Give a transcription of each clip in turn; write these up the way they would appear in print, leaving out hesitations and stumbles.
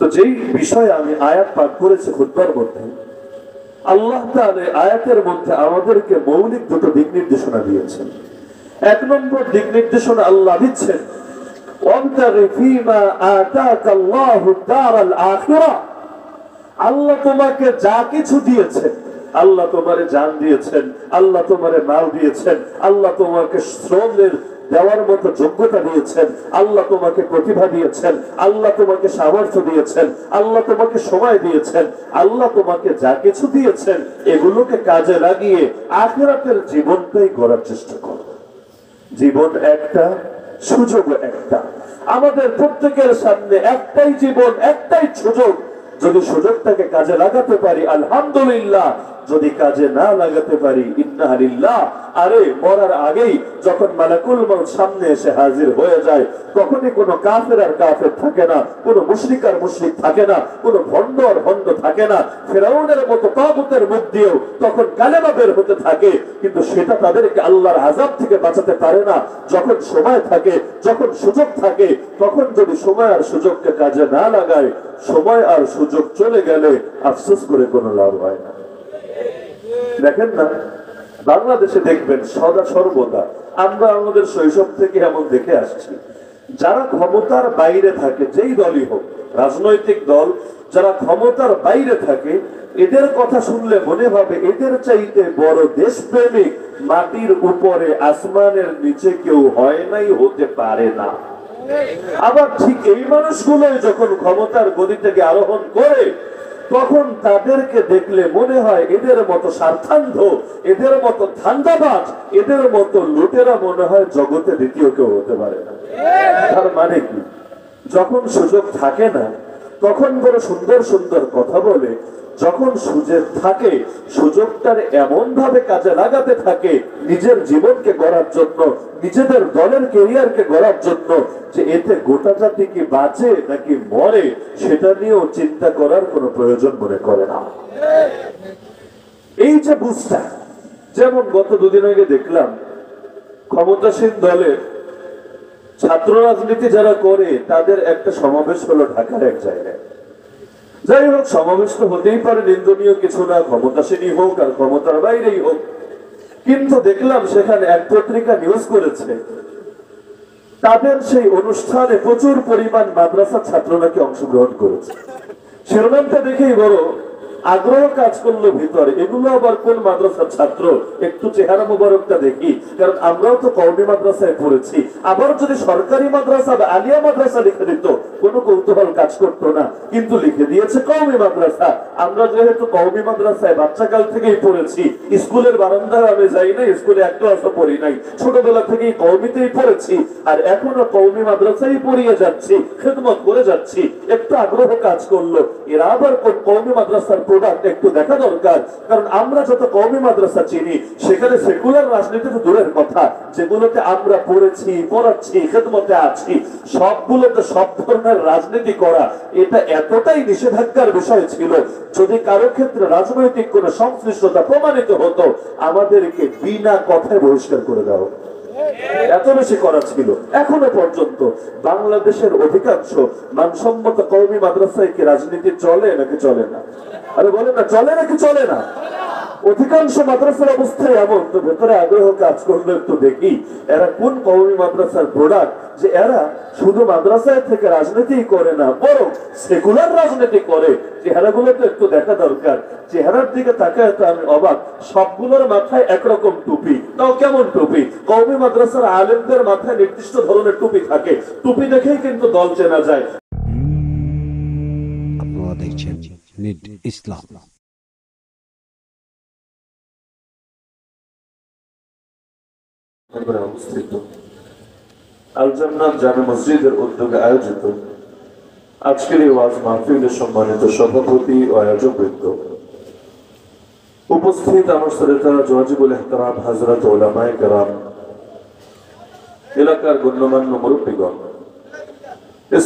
তো যেই বিষয়ে আমি আয়াত পাঠ করেছি খুতবার মধ্যে, আল্লাহ তাআলা আয়াতের মধ্যে আমাদেরকে মৌলিক দুটো দিক নির্দেশনা দিয়েছেন। এক নম্বর দিক নির্দেশনা আল্লাহ দিচ্ছেন, ওয়াবতাগি ফীমা আতাকাল্লাহু দারাল আখিরা। আল্লাহ তোমাকে যা কিছু দিয়েছেন, আল্লাহ তোমারে জান দিয়েছেন, আল্লাহ তোমারে মাল দিয়েছেন, আল্লাহ তোমাকে শ্রমের দেওয়ার মতো যোগ্যতা দিয়েছেন, আল্লাহ তোমাকে প্রতিভা দিয়েছেন, আল্লাহ তোমাকে সামর্থ্য দিয়েছেন, আল্লাহ তোমাকে সময় দিয়েছেন, আল্লাহ তোমাকে যা কিছু দিয়েছেন এগুলোকে কাজে লাগিয়ে আখিরাতের জীবনটাই গড়ার চেষ্টা করো। জীবন একটা, সুযোগ একটা। আমাদের প্রত্যেকের সামনে একটাই জীবন, একটাই সুযোগ। যদি সুযোগটাকে কাজে লাগাতে পারি আলহামদুলিল্লাহ, যদি কাজে না লাগাতে পারি ইন্না লিল্লাহ। আরে মরার আগেই যখন মালাকুল মউত সামনে এসে হাজির হয়ে যায়, তখনই কোনো কাফের আর কাফের থাকে না, কোনো মুশরিক আর মুশরিক থাকে না, কোনো ভণ্ড আর ভণ্ড থাকে না। ফিরআউনের মতো তাগুতের মুখ দিয়েও তখন কালেমা বের হতে থাকে, কিন্তু সেটা তাদেরকে আল্লাহর আযাব থেকে বাঁচাতে পারে না। যখন সময় থাকে, যখন সুযোগ থাকে, তখন যদি সময় আর সুযোগকে কাজে না লাগায়, সময় আর সুযোগ চলে গেলে আফসোস করে কোনো লাভ হয় না। দেখেন না, বাংলাদেশে দেখবেন সদা সর্বদা আমরা আমাদের শৈশব থেকে এমন দেখে আসছি, যারা ক্ষমতার বাইরে থাকে, যেই দলই হোক, রাজনৈতিক দল যারা ক্ষমতার বাইরে থাকে, এদের কথা শুনলে মনে হবে এদের চাইতে বড় দেশপ্রেমিক মাটির উপরে আসমানের নিচে কেউ হয় নাই, হতে পারে না। আবার ঠিক এই মানুষগুলোই যখন ক্ষমতার গদি থেকে আরোহণ করে, তখন তাদেরকে দেখলে মনে হয় এদের মতো স্বার্থান্ধ, এদের মতো ধান্দাবাজ, এদের মতো লুটেরা মনে হয় জগতে দ্বিতীয় কেউ হতে পারে না। তার মানে কি, যখন সুযোগ থাকে না তখন বড় সুন্দর সুন্দর কথা বলে, যখন সুযোগ থাকে সুযোগটার এমন ভাবে কাজে লাগাতে থাকে নিজের জীবনকে গড়ার জন্য, নিজেদের দলের ক্যারিয়ারকে গড়ার জন্য, যে এতে গোটা জাতি কি বাঁচে নাকি মরে সেটা নিয়েও চিন্তা করার কোনো প্রয়োজন মনে করে না। এই যে বুঝটা, যেমন গত দুদিন আগে দেখলাম ক্ষমতাসীন দলের ছাত্র রাজনীতি যারা করে তাদের একটা সমাবেশ হলো ঢাকার এক জায়গায়। যাই হোক, সমাবেশ তো হতেই পারে, নিন্দনীয় কিছু না, ক্ষমতাসীনই হোক আর ক্ষমতার বাইরেই হোক। কিন্তু দেখলাম সেখানে এক পত্রিকা নিউজ করেছে তাদের সেই অনুষ্ঠানে প্রচুর পরিমাণ মাদ্রাসার ছাত্র নাকি অংশগ্রহণ করেছে। শিরোনামটা দেখেই বড় আগ্রহ কাজ করলো ভিতরে, এগুলো আবার কোন মাদ্রাসার ছাত্র, একটু চেহারা মুবারকটা দেখি, কারণ আমরাও তো কওমি মাদ্রাসায় পড়েছি। আবার যদি সরকারি মাদ্রাসা বা আলিয়া মাদ্রাসা লিখে দিত কোনো কৌতূহল কাজ করতো না, কিন্তু লিখে দিয়েছে কওমি মাদ্রাসা। আমরা যেহেতু কওমি মাদ্রাসায় বাচ্চাকাল থেকেই পড়েছি, স্কুলের বারান্দায় আমি যাই নাই, স্কুলে এক ক্লাসও পড়ি নাই, ছোটবেলা থেকেই কওমিতেই পড়েছি, আর এখনো কওমি মাদ্রাসায় পড়িয়ে যাচ্ছি, খেদমত করে যাচ্ছি। একটু আগ্রহ কাজ করলো, এরা আবার কোন কওমি মাদ্রাসার প্রোডাক্ট একটু দেখা দরকার। কারণ আমরা যত কওমি মাদ্রাসা চিনি সেখানে সেকুলার রাজনীতি তো দূরের কথা, যেগুলোতে আমরা পড়েছি, পড়াচ্ছি, খেদমতে আছি, সবগুলোতে সব ধরনের রাজনীতি করা এটা এতটাই নিষেধাজ্ঞার বিষয় ছিল, যদি কারো ক্ষেত্রে রাজনৈতিক কোন সংশ্লিষ্টতা প্রমাণিত হতো আমাদেরকে বিনা কথায় বহিষ্কার করে দেওয়া হতো। এত বেশি করা ছিল। এখনো পর্যন্ত বাংলাদেশের অধিকাংশ মানসম্মত কওমি মাদ্রাসায় কি রাজনীতি চলে নাকি চলে না? আরে বলেন না, চলে নাকি চলে না? অধিকাংশ মাদ্রাসার অবস্থায় এমন। তো ভেতরে আগ্রহ কাজ করলে একটু দেখি এরা কোন কওমি মাদ্রাসার প্রোডাক্ট, যে এরা শুধু মাদ্রাসায় থেকে রাজনীতি করে না, বরং সেকুলার রাজনীতি করে। চেহারাগুলো তো একটু দেখা দরকার। চেহারার দিকে তাকায় তো আমি অবাক, সবগুলোর মাথায় একরকম টুপি। তাও কেমন টুপি? কওমি মাদ্রাসার আলেমদের মাথায় নির্দিষ্ট ধরনের টুপি থাকে, টুপি দেখেই কিন্তু দল চেনা যায়। আপনারা দেখছেন নিট ইসলাম। অবস্থিত আল জান্নাত জামে মসজিদের উদ্যোগে আয়োজিত আজকের এই ওয়াজ মাহফিলের সম্মানিত সভাপতি ও আয়োজক বৃন্দ, উপস্থিত আমার শ্রোতা ওয়াজিবুল ইহতিরাম হযরত উলামায়ে কেরাম, এলাকার গণ্যমান্য মুরব্বীগণ,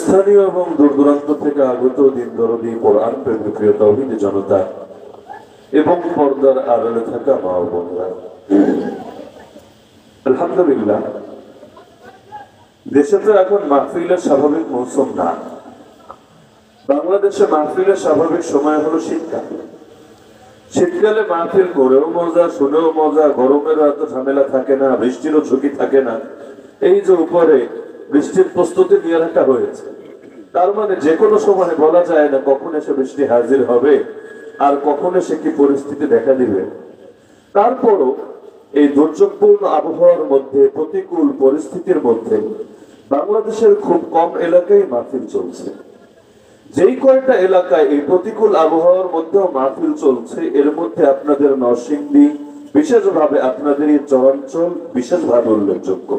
স্থানীয় এবং দূর দূরান্ত থেকে আগত দিন দরদি কোরআন প্রেমী প্রিয় তাওহীদি জনতা এবং পর্দার আড়ালে থাকা মা ও বোনেরা, আলহামদুলিল্লাহ দেশে তো এখন মাহফিলের স্বাভাবিক মৌসুম না। বাংলাদেশে মাহফিলের স্বাভাবিক সময় হলো শীতকাল। শীতকালে মাহফিল করেও মজা, শুনেও মজা, গরমের এত ঝামেলা থাকে না, বৃষ্টিরও ঝুঁকি থাকে না। এই যে উপরে বৃষ্টির প্রস্তুতি নিয়ে রাখা হয়েছে, তার মানে যে কোনো সময় বলা যায় না কখন এসে বৃষ্টি হাজির হবে আর কখন এসে কি পরিস্থিতি দেখা দিবে। তারপরও এই দুর্যোগপূর্ণ আবহাওয়ার মধ্যে, প্রতিকূল পরিস্থিতির মধ্যে বাংলাদেশের খুব কম এলাকায় মাহফিল চলছে। যেই কয়টা এলাকায় এই প্রতিকূল আবহাওয়ার মধ্যেও মাহফিল চলছে, এর মধ্যে আপনাদের নরসিংদী, বিশেষভাবে আপনাদের এই চরাঞ্চল বিশেষভাবে উল্লেখযোগ্য।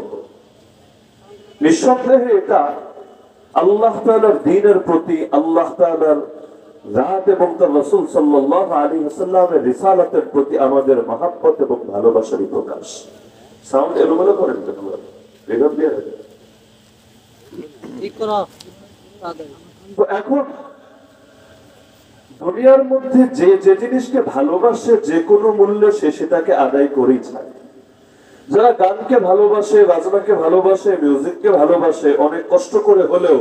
নিঃসন্দেহে এটা আল্লাহ তাআলার দ্বীনের প্রতি, আল্লাহ তাআলার রাত এবং তার রাসূল সাল্লাল্লাহু আলাইহি ওয়াসাল্লামের রিসালাতের প্রতি আমাদের মহব্বত এবং ভালোবাসারই প্রকাশ। সাউন্ড এলোমেলো করেন কেন? রেকর্ড দিয়ে ঠিক করো। তো এখন দুনিয়ার মধ্যে যে যে জিনিসকে ভালোবাসে, যে কোনো মূল্যে সে সেটাকে আদায় করেই চায়। যারা গানকে ভালোবাসে, বাজনাকে ভালোবাসে, মিউজিককে ভালোবাসে, অনেক কষ্ট করে হলেও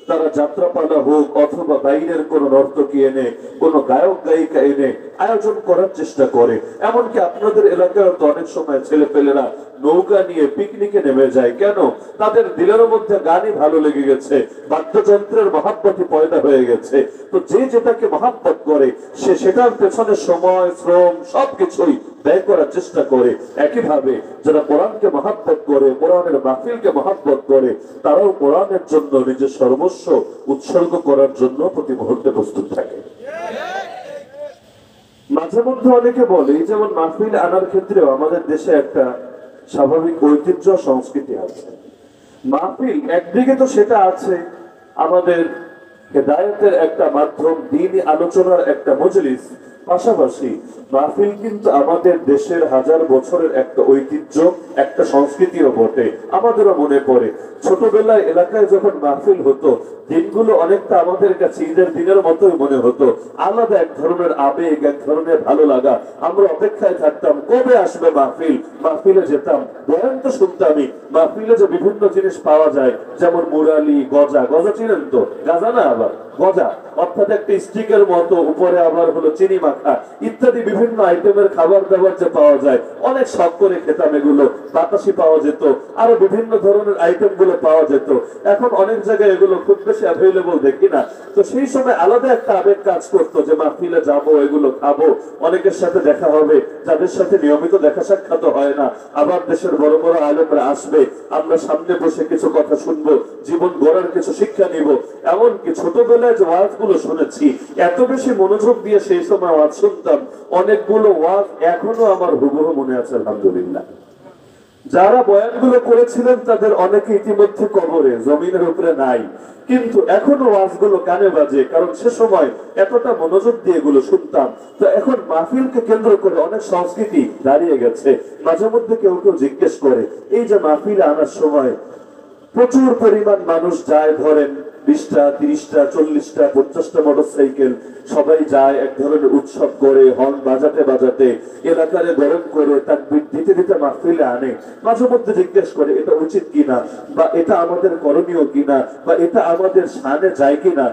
তারা যাত্রাপালা হোক অথবা বাইরের কোন নর্তকী এনে, কোন গায়ক গায়িকা এনে আয়োজন করার চেষ্টা করে। এমনকি আপনাদের এলাকায় তো অনেক সময় ছেলে পেলেরা নৌকা নিয়ে পিকনিকে নেমে যায়। কেন? তাদের দিলের মধ্যে গানই ভালো লেগে গেছে, বাদ্যযন্ত্রের মহাব্বতই পয়দা হয়ে গেছে। তো যে যেটাকে মহাব্বত করে সে সেটার পেছনে সময়, শ্রম সবকিছুই ব্যয় করার চেষ্টা করে। একইভাবে যারা কোরআনকে মহাব্বত করে, কোরআনের মাহফিলকে মহাব্বত করে, তারাও কোরআনের জন্য নিজের সর্বস্ব উৎসর্গ করার জন্য প্রতি মুহূর্তে প্রস্তুত থাকে। মাঝে মধ্যে অনেকে বলে, যেমন মাহফিল আনার ক্ষেত্রেও আমাদের দেশে একটা স্বাভাবিক ঐতিহ্য, সংস্কৃতি আছে। মাহফিল একদিকে তো সেটা আছে আমাদের হেদায়েতের একটা মাধ্যম, দ্বীনি আলোচনার একটা মজলিস, পাশাপাশি মাহফিল কিন্তু আমাদের দেশের হাজার বছরের একটা ঐতিহ্য, একটা সংস্কৃতিও বটে। আমাদেরও মনে পড়ে ছোটবেলায় এলাকায় যখন মাহফিল হতো, দিনগুলো অনেকটা আমাদের কাছে ঈদের দিনের মতোই মনে হতো। আলাদা এক ধরনের আবেগ, এক ধরনের ভালো লাগা। আমরা অপেক্ষায় থাকতাম কবে আসবে মাহফিল। মাহফিলে যেতাম, বয়ান তো শুনতামই, মাহফিলে যে বিভিন্ন জিনিস পাওয়া যায়, যেমন মুরালি, গজা। গজা চিনেন তো? গাজা না, আবার গজা, অর্থাৎ একটা স্টিকের মতো, উপরে আবার হলো চিনি মাখা ইত্যাদি বিভিন্ন আইটেমের খাবার দাবার যে পাওয়া যায়, অনেক শখ করে খেতাম এগুলো। বাতাসি পাওয়া যেত, আরো বিভিন্ন ধরনের আইটেম গুলো পাওয়া যেত। এখন অনেক জায়গায় এগুলো খুব বেশি অ্যাভেলেবল দেখি না। তো সেই সময় আলাদা একটা আবেগ কাজ করতো যে মাহফিলে যাবো, এগুলো খাবো, অনেকের সাথে দেখা হবে, যাদের সাথে নিয়মিত দেখা সাক্ষাৎ হয় না। আবার দেশের বড় বড় আলেমরা আসবে, আমরা সামনে বসে কিছু কথা শুনবো, জীবন গড়ার কিছু শিক্ষা নিব। এমনকি ছোটবেলায় যে ওয়াজগুলো শুনেছি, এত বেশি মনোযোগ দিয়ে সেই সময় ওয়াজ শুনতাম, অনেকগুলো ওয়াজ এখনো আমার হুবহু মনে আছে, আলহামদুলিল্লাহ। যারা বয়ানগুলো করেছিলেন তাদের অনেকে ইতিমধ্যে কবরে, জমিনের উপরে নাই, কিন্তু এখনো ওয়াজগুলো কানে বাজে, কারণ সে সময় এতটা মনোযোগ দিয়ে এগুলো শুনতাম। তো এখন মাহফিলকে কেন্দ্র করে অনেক সংস্কৃতি দাঁড়িয়ে গেছে। মাঝে মধ্যে কেউ কেউ জিজ্ঞেস করে, এই যে মাহফিলে আনার সময় প্রচুর পরিমাণ মানুষ যায়, ধরেন 20টা, 30টা, 40টা, 50টা মোটরসাইকেল, সবাই যায় এক ধরনের উৎসব করে, হর্ন বাজাতে বাজাতে, এলাকারে গরম করে, তাকবীর দিতে দিতে মাহফিলে আনে। মাঝে মধ্যে জিজ্ঞেস করে এটা উচিত কিনা, বা এটা আমাদের করণীয় কিনা, বা এটা আমাদের শানে যায় কিনা।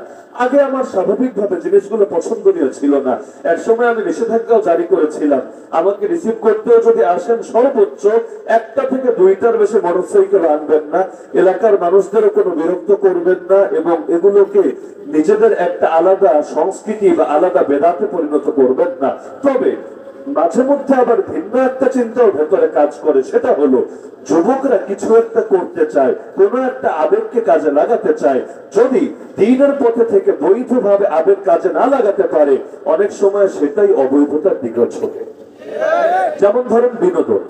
আগে আমার স্বাভাবিকভাবে জিনিসগুলো পছন্দনীয় ছিল না। এক সময় আমি নিষেধাজ্ঞাও জারি করেছিলাম, আমাকে রিসিভ করতেও যদি আসেন সর্বোচ্চ 1টা থেকে 2টার বেশি মোটরসাইকেল আনবেন না, এলাকার মানুষদেরও কোনো বিরক্ত করবেন না, এবং এগুলোকে নিজেদের একটা আলাদা সংস্কৃতি বা আলাদা বেদাতে পরিণত করবেন না। তবে মাঝে মধ্যে আবার ভিন্ন একটা চিন্তাও ভেতরে কাজ করে, সেটা হলো যুবকরা কিছু একটা করতে চায়, কোন একটা আবেগকে কাজে লাগাতে চায়। যদি দ্বীনের পথে থেকে বৈধভাবে আবেগ কাজে না লাগাতে পারে, অনেক সময় সেটাই অবৈধতার দিকে ছোটে। যেমন ধরেন বিনোদন।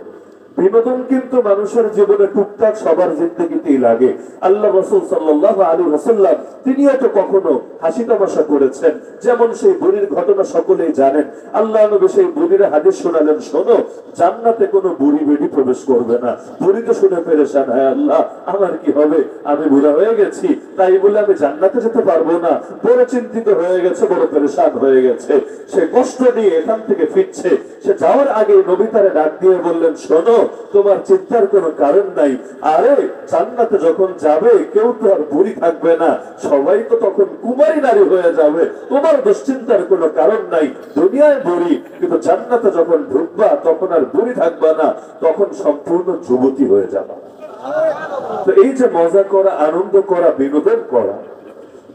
বিনোদন কিন্তু মানুষের জীবনে টুকটাক সবার জিন্দেগিতেই লাগে। আল্লাহ রাসূল সাল্লাল্লাহু আলাইহি ওয়াসাল্লাম তিনিও তো কখনো হাসি তামাশা করেছেন। যেমন সেই বুড়ির ঘটনা সকলেই জানেন। আল্লাহ নবী সেই বুড়ির হাদিস শোনালেন, শোনো, জান্নাতে কোনো বুড়ি বেড়ি প্রবেশ করবে না। বুড়ি তো শুনে পেরেশান, হ্যাঁ আল্লাহ আমার কি হবে, আমি বুড়া হয়ে গেছি, তাই বলে আমি জান্নাতে যেতে পারবো না। বড় চিন্তিত হয়ে গেছে, বড় পেরেশান হয়ে গেছে। সে কষ্ট নিয়ে এখান থেকে ফিরছে। সে যাওয়ার আগে নবী তারে ডাক দিয়ে বললেন, শোনো, তোমার চিন্তার কোনো কারণ নাই। আরে জান্নাতে যখন যাবে কেউ তো আর বুড়ি থাকবে না, সবাই তো তখন কুমারী নারী হয়ে যাবে, তোমার দুশ্চিন্তার কোনো কারণ নাই। দুনিয়ায় বুড়ি, কিন্তু জান্নাতে যখন ঢুকবা তখন আর বুড়ি থাকবা না, তখন সম্পূর্ণ যুবতী হয়ে যাবা। তো এই যে মজা করা, আনন্দ করা, বিনোদন করা,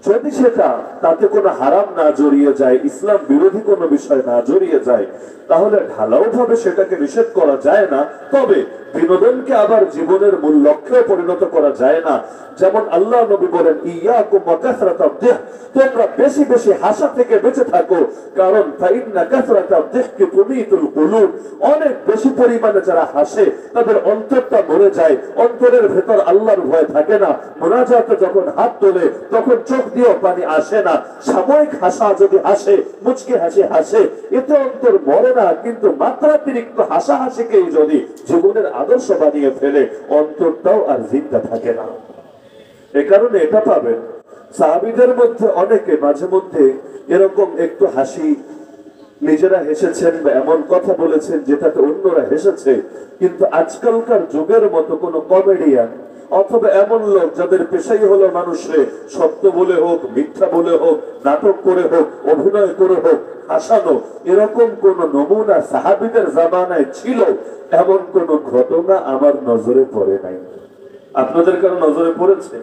যদি সেটা তাতে কোনো হারাম না জড়িয়ে যায়, ইসলাম বিরোধী কোনো বিষয় না জড়িয়ে যায়, তাহলে ঢালাও ভাবে সেটাকে নিষেধ করা যায় না। তবে বিনোদনকে আবার জীবনের মূল লক্ষ্যে পরিণত করা যায় না। যেমন আল্লাহ নবী বলেন, ইয়াকুম ওয়া কাসরাতাদ যিহ, তোমরা বেশি বেশি হাসা থেকে বেঁচে থাকো, কারণ ফাইন্না কাসরাতাদ যিহকি তুমিতুল কুলুব, অনেক বেশি পরিমাণে যারা হাসে তাদের অন্তরটা মরে যায়, অন্তরের ভেতর আল্লাহর ভয় থাকে না। মুনাজাতে যখন হাত তোলে তখন চোখ দিয়েও পানি আসে না। সাময়িক হাসা যদি হাসে, মুচকি হাসি হাসে, এতে অন্তর মরে না, কিন্তু মাত্রাতিরিক্ত হাসাহাসিকেই যদি জীবনের আদর্শ বানিয়ে ফেলে, অন্তরটাও আর জিন্দা থাকে না। এ কারণে এটা পাবেন সাহাবীদের মধ্যে অনেকে মাঝে মধ্যে এরকম একটু হাসি, নিজেরা হেসেছেন বা এমন কথা বলেছেন যেটাতে অন্যরা হেসেছে, কিন্তু আজকালকার যুগের মতো কোনো কমেডিয়ান অথবা এমন লোক যাদের পেশাই হলো মানুষে সত্য বলে হোক, মিথ্যা বলে হোক, নাটক করে হোক, অভিনয় করে হোক, হাসানো, এরকম কোন নমুনা সাহাবীদের জামানায় ছিল এমন কোন ঘটনা আমার নজরে পড়ে নাই। আপনাদের কারো নজরে পড়েছে?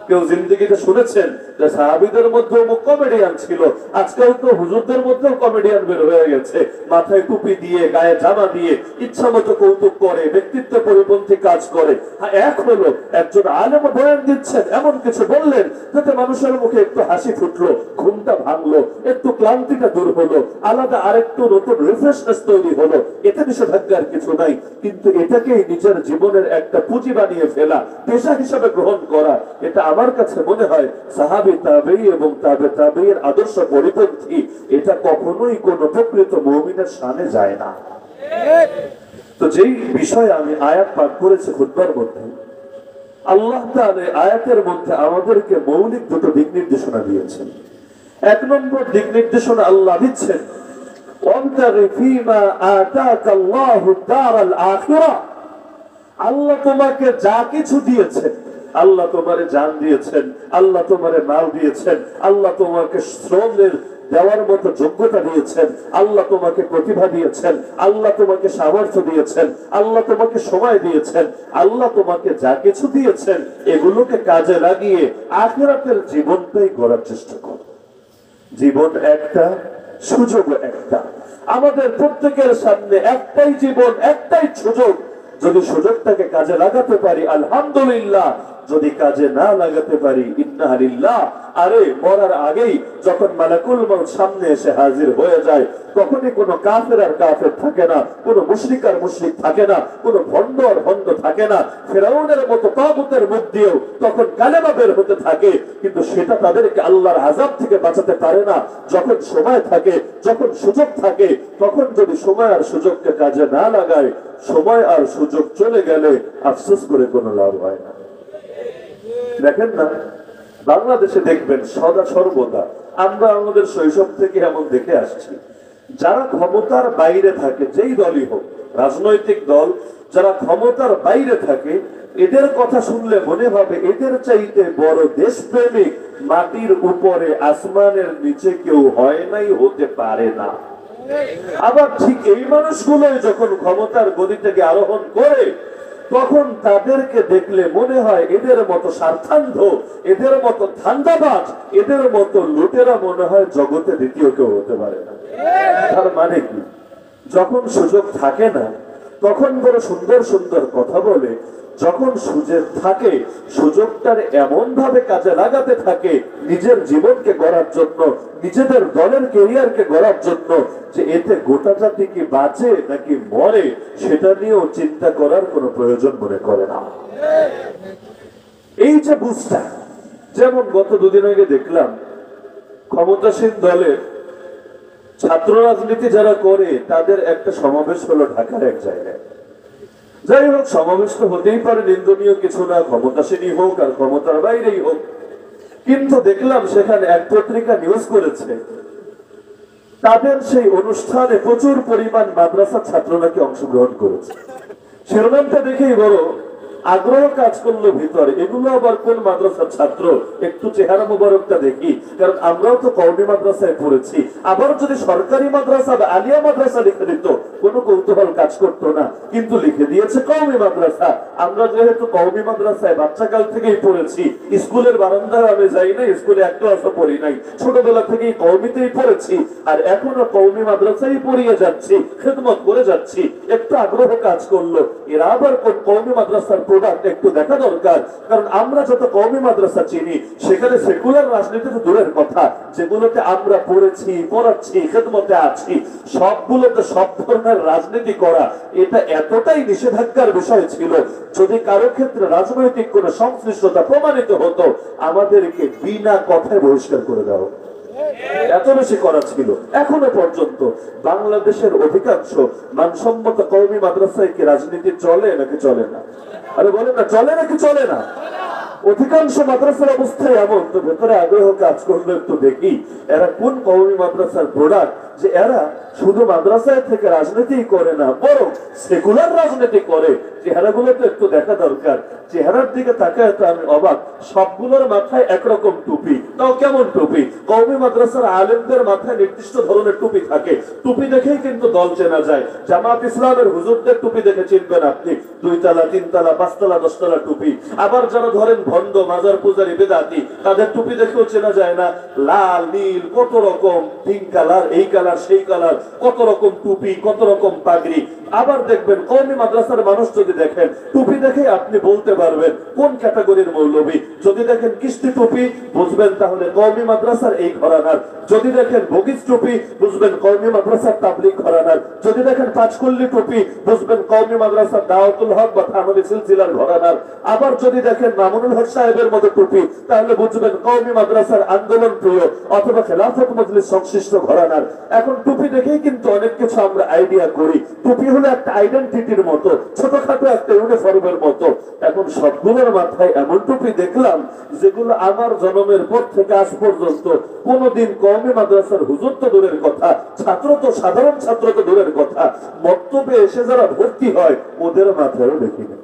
কেউ জিন্দেগিতে শুনেছেন যে সাহাবীদের মধ্যে অমুক কমেডিয়ান ছিল? আজকাল তো হুজুরদের মধ্যেও কমেডিয়ান বের হয়ে গেছে, মাথায় টুপি দিয়ে, গায়ে জামা দিয়ে ইচ্ছা মতো কৌতুক করে, ব্যক্তিত্ব পরিপন্থী কাজ করে। হ্যাঁ, এক হলো একজন আলেম বয়ান দিচ্ছেন, এমন কিছু বললেন যাতে মানুষের মুখে একটু হাসি ফুটলো, ঘুমটা ভাঙলো, একটু ক্লান্তিটা দূর হলো, আলাদা আরেকটু নতুন রিফ্রেশনেস তৈরি হলো, এতে নিষেধাজ্ঞার কিছু নাই। কিন্তু এটাকেই নিজের জীবনের একটা পুঁজি বানিয়ে ফেলা, পেশা হিসাবে গ্রহণ করা, এটা আমার কাছে মনে হয় সাহাবী, তাবেঈ এবং তাবে তাবেঈর আদর্শ পরিপন্থী। এটা কখনোই কোন প্রকৃত মুমিনের শানে যায় না। তো যেই বিষয়ে আমি আয়াত পাঠ করেছি খুতবার মধ্যে, আল্লাহ তাআলা আয়াতের মধ্যে আমাদেরকে মৌলিক দুটো দিক নির্দেশনা দিয়েছেন। এক নম্বর দিক নির্দেশনা আল্লাহ দিচ্ছেন, ওয়াবতাগি ফীমা আতাকাল্লাহুদ দারাল আখিরা, আল্লাহ তোমাকে যা কিছু দিয়েছেন, আল্লাহ তোমারে জান দিয়েছেন, আল্লাহ তোমারে মাল দিয়েছেন, আল্লাহ তোমাকে শ্রমের দেওয়ার মতো যোগ্যতা দিয়েছেন, আল্লাহ তোমাকে প্রতিভা দিয়েছেন, আল্লাহ তোমাকে সামর্থ্য দিয়েছেন, আল্লাহ তোমাকে সময় দিয়েছেন, আল্লাহ তোমাকে যা কিছু দিয়েছেন এগুলোকে কাজে লাগিয়ে আখিরাতের জীবনটাই গড়ার চেষ্টা করো। জীবন একটা, সুযোগ একটা, আমাদের প্রত্যেকের সামনে একটাই জীবন, একটাই সুযোগ। যদি সুযোগটাকে কাজে লাগাতে পারি আলহামদুলিল্লাহ, যদি কাজে না লাগাতে পারি ইন্না লিল্লাহ। আরে মরার আগেই যখন মালাকুল মউত সামনে এসে হাজির হয়ে যায়, তখনই কোনো কাফের আর কাফের থাকে না, কোনো মুশরিক আর মুশরিক থাকে না, কোনো ভণ্ড আর ভণ্ড থাকে না। ফিরআউনের মতো তাগুতের মুখ দিয়েও তখন কালেমা বের হতে থাকে, কিন্তু সেটা তাদেরকে আল্লাহর আযাব থেকে বাঁচাতে পারে না। যখন সময় থাকে, যখন সুযোগ থাকে, তখন যদি সময় আর সুযোগকে কাজে না লাগায়, সময় আর সুযোগ চলে গেলে আফসোস করে কোনো লাভ হয় না। দেখেন না, বাংলাদেশে দেখবেন সদা সর্বদা আমরা আমাদের শৈশব থেকে এমন দেখে আসছি, যারা ক্ষমতার বাইরে থাকে, যেই দলই হোক, রাজনৈতিক দল যারা ক্ষমতার বাইরে থাকে, এদের কথা শুনলে মনে হবে এদের চাইতে বড় দেশপ্রেমিক মাটির উপরে আসমানের নিচে কেউ হয় নাই, হতে পারে না। আবার ঠিক এই মানুষগুলোই যখন ক্ষমতার গদি থেকে আরোহণ করে, তখন তাদেরকে দেখলে মনে হয় এদের মতো স্বার্থান্ধ, এদের মতো ধান্দাবাজ, এদের মতো লুটেরা মনে হয় জগতে দ্বিতীয় কেউ হতে পারে না। তার মানে কি, যখন সুযোগ থাকে না তখন বড় সুন্দর সুন্দর কথা বলে, যখন সুযোগ থাকে সুযোগটার এমন ভাবে কাজে লাগাতে থাকে নিজের জীবনকে গড়ার জন্য, নিজেদের দলের ক্যারিয়ারকে গড়ার জন্য, যে এতে গোটা জাতি কি বাঁচে নাকি মরে সেটা নিয়েও চিন্তা করার কোনো প্রয়োজন মনে করে না। এই যে বুঝটা, যেমন গত দুদিন আগে দেখলাম ক্ষমতাসীন দলের ছাত্র রাজনীতি যারা করে তাদের একটা সমাবেশ হলো ঢাকার এক জায়গায়। যাই হোক, সমাবেশ তো হতেই পারে, নিন্দনীয় কিছু না, ক্ষমতাসীনই হোক আর ক্ষমতার বাইরেই হোক। কিন্তু দেখলাম সেখানে এক পত্রিকা নিউজ করেছে তাদের সেই অনুষ্ঠানে প্রচুর পরিমাণ মাদ্রাসার ছাত্র নাকি অংশগ্রহণ করেছে। শিরোনামটা দেখেই বড় আগ্রহ কাজ করলো ভিতরে। এগুলো আবার কোন মাদ্রাসার ছাত্র, একটু চেহারা মুবারকটা দেখি, কারণ আমরাও তো কওমি মাদ্রাসায় পড়েছি। আবার যদি সরকারি মাদ্রাসা বা আলিয়া মাদ্রাসা লিখে দিত কোনো কৌতূহল কাজ করতো না, কিন্তু লিখে দিয়েছে কওমি মাদ্রাসা। আমরা যেহেতু কওমি মাদ্রাসায় বাচ্চাকাল থেকেই পড়েছি, স্কুলের বারান্দায় আমি যাই না, স্কুলে এক ক্লাসও পড়ি নাই, ছোটবেলা থেকেই কওমিতেই পড়েছি, আর এখনো কওমি মাদ্রাসায় পড়িয়ে যাচ্ছি, খেদমত করে যাচ্ছি। একটু আগ্রহ কাজ করলো এরা আবার কোন কওমি মাদ্রাসার প্রোডাক্ট একটু দেখা দরকার। কারণ আমরা যত কওমি মাদ্রাসা চিনি সেখানে সেকুলার রাজনীতি তো দূরের কথা, যেগুলোতে আমরা পড়েছি, পড়াচ্ছি, খেদমতে আছি, সবগুলোতে সব ধরনের রাজনীতি করা এটা এতটাই নিষেধাজ্ঞার বিষয় ছিল, যদি কারো ক্ষেত্রে রাজনৈতিক কোন সংশ্লিষ্টতা প্রমাণিত হতো আমাদেরকে বিনা কথায় বহিষ্কার করে দেওয়া, এত বেশি করা ছিল। এখনো পর্যন্ত বাংলাদেশের অধিকাংশ মানসম্মত কওমি মাদ্রাসায় কি রাজনীতি চলে নাকি চলে না? আরে বলেন না, চলে নাকি চলে না? অধিকাংশ মাদ্রাসার অবস্থায় এমন। তো ভেতরে আগ্রহ কাজ করলে একটু দেখি এরা কোন কওমি মাদ্রাসার প্রোডাক্ট, যে এরা শুধু মাদ্রাসায় থেকে রাজনীতি করে না, বরং সেকুলার রাজনীতি করে। চেহারাগুলো তো একটু দেখা দরকার। চেহারার দিকে তাকায় তো আমি অবাক, সবগুলোর মাথায় একরকম টুপি। তাও কেমন টুপি? কওমি মাদ্রাসার আলেমদের মাথায় নির্দিষ্ট ধরনের টুপি থাকে, টুপি দেখেই কিন্তু দল চেনা যায়। জামাত ইসলামের হুজুরদের টুপি দেখে চিনবেন আপনি, 2 তলা 3 তলা 5 তলা 10 তলা টুপি। আবার যারা ধরেন ভণ্ড মাজার পূজারী বেদাতি, তাদের টুপি দেখেও চেনা যায় না, লাল নীল কত রকম, 3 কালার, এই কালার সেই কালার, কত রকম টুপি, কত রকম পাগড়ি। আবার দেখবেন কওমি মাদ্রাসার মানুষ যদি দেখেন টুপি দেখে আপনি বলতে পারবেন কোন ক্যাটাগরির মৌলবী। যদি দেখেন কিস্তি টুপি বুঝবেন তাহলে কওমি মাদ্রাসার এই ঘরানার, যদি দেখেন বগিজ টুপি বুঝবেন কওমি মাদ্রাসার তাবলীগ ঘরানার, যদি দেখেন পাঁচকল্লি টুপি বুঝবেন কওমি মাদ্রাসার দাওয়াতুল হক বা থানভী সিলসিলার ঘরানার। আবার যদি দেখেন মামুনুল হক সাহেবের মতো টুপি তাহলে বুঝবেন কওমি মাদ্রাসার আন্দোলন প্রিয় অথবা খেলাফত মজলিস সংশ্লিষ্ট ঘরানার। এখন টুপি দেখেই কিন্তু অনেক কিছু আমরা আইডিয়া করি। টুপি হলো একটা আইডেন্টিটির মতো, ছোটখাটো একটা ইউনিফর্মের মতো। এখন সবগুলোর মাথায় এমন টুপি দেখলাম যেগুলো আমার জন্মের পর থেকে আজ পর্যন্ত কোনদিন কওমি মাদ্রাসার হুজুর তো দূরের কথা, ছাত্র তো সাধারণ ছাত্র তো দূরের কথা, মক্তবে এসে যারা ভর্তি হয় ওদের মাথায়ও দেখি না।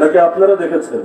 নাকি আপনারা দেখেছেন?